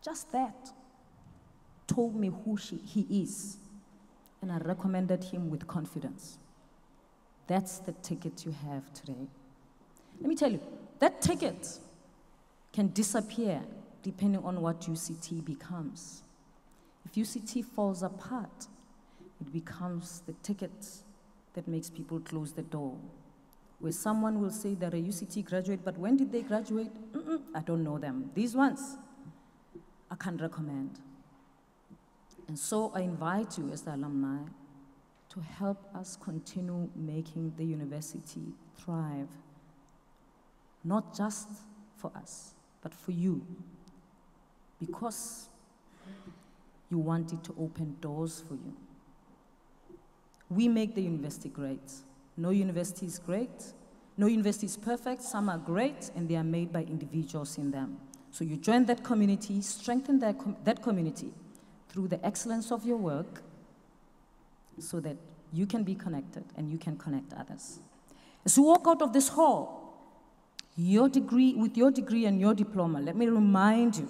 Just that told me who he is, and I recommended him with confidence." That's the ticket you have today. Let me tell you, that ticket can disappear depending on what UCT becomes. If UCT falls apart, it becomes the ticket that makes people close the door, where someone will say they're a UCT graduate, but when did they graduate? I don't know them. These ones, I can't recommend. And so I invite you as the alumni to help us continue making the university thrive, not just for us, but for you, because you want it to open doors for you. We make the university great. No university is great. No university is perfect. Some are great, and they are made by individuals in them. So you join that community, strengthen that community through the excellence of your work, so that you can be connected and you can connect others. As you walk out of this hall, with your degree and your diploma, let me remind you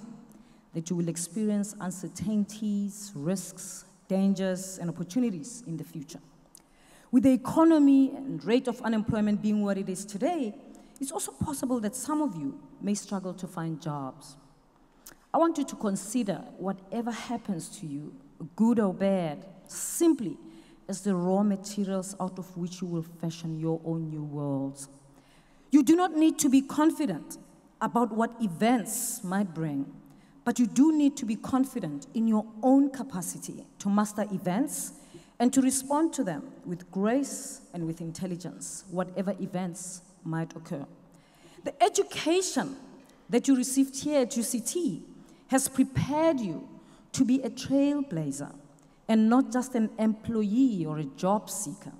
that you will experience uncertainties, risks, dangers, and opportunities in the future. With the economy and rate of unemployment being what it is today, it's also possible that some of you may struggle to find jobs. I want you to consider whatever happens to you, good or bad, simply as the raw materials out of which you will fashion your own new worlds. You do not need to be confident about what events might bring, but you do need to be confident in your own capacity to master events and to respond to them with grace and with intelligence, whatever events might occur. The education that you received here at UCT has prepared you to be a trailblazer and not just an employee or a job seeker.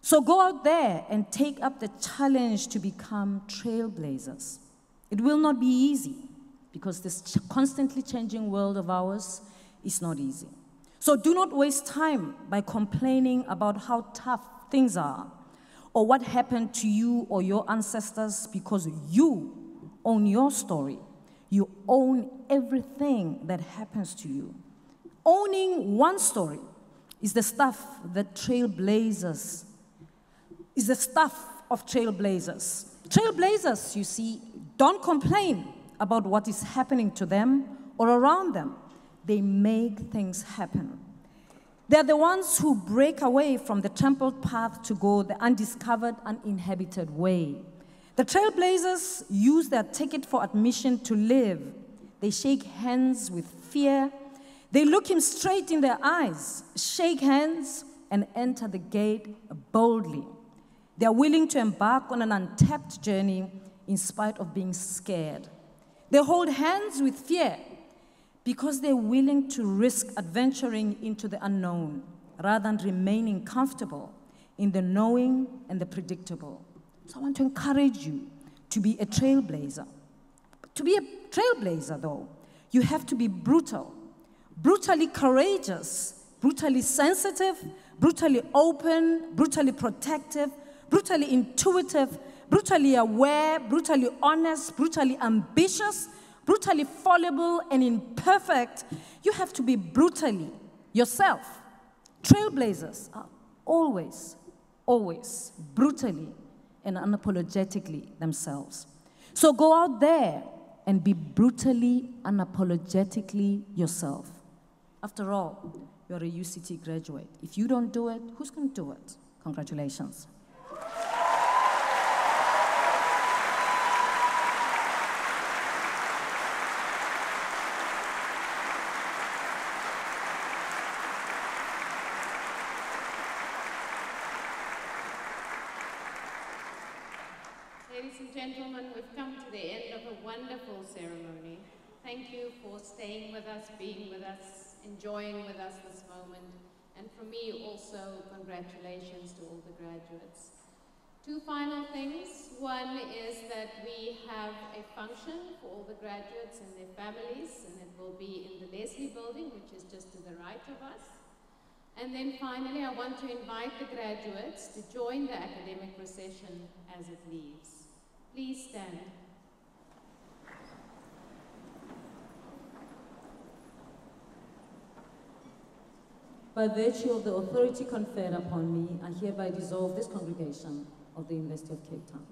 So go out there and take up the challenge to become trailblazers. It will not be easy, because this constantly changing world of ours is not easy. So do not waste time by complaining about how tough things are, or what happened to you or your ancestors, because you own your story. You own everything that happens to you. Owning one story is the stuff that trailblazers, is the stuff of trailblazers. Trailblazers, you see, don't complain about what is happening to them or around them. They make things happen. They're the ones who break away from the trampled path to go the undiscovered, uninhabited way. The trailblazers use their ticket for admission to live. They shake hands with fear. They look him straight in their eyes, shake hands, and enter the gate boldly. They are willing to embark on an untapped journey in spite of being scared. They hold hands with fear because they're willing to risk adventuring into the unknown rather than remaining comfortable in the knowing and the predictable. So I want to encourage you to be a trailblazer. To be a trailblazer, though, you have to be brutal, brutally courageous, brutally sensitive, brutally open, brutally protective, brutally intuitive, brutally aware, brutally honest, brutally ambitious, brutally fallible and imperfect. You have to be brutally yourself. Trailblazers are always, always brutally and unapologetically themselves. So go out there and be brutally, unapologetically yourself. After all, you're a UCT graduate. If you don't do it, who's going to do it? Congratulations. Ladies and gentlemen, we've come to the end of a wonderful ceremony. Thank you for staying with us, being with us, enjoying with us this moment. And from me also, congratulations to all the graduates. Two final things. One is that we have a function for all the graduates and their families, and it will be in the Leslie building, which is just to the right of us. And then finally, I want to invite the graduates to join the academic procession as it leaves. Please stand. By virtue of the authority conferred upon me, I hereby dissolve this congregation of the University of Cape Town.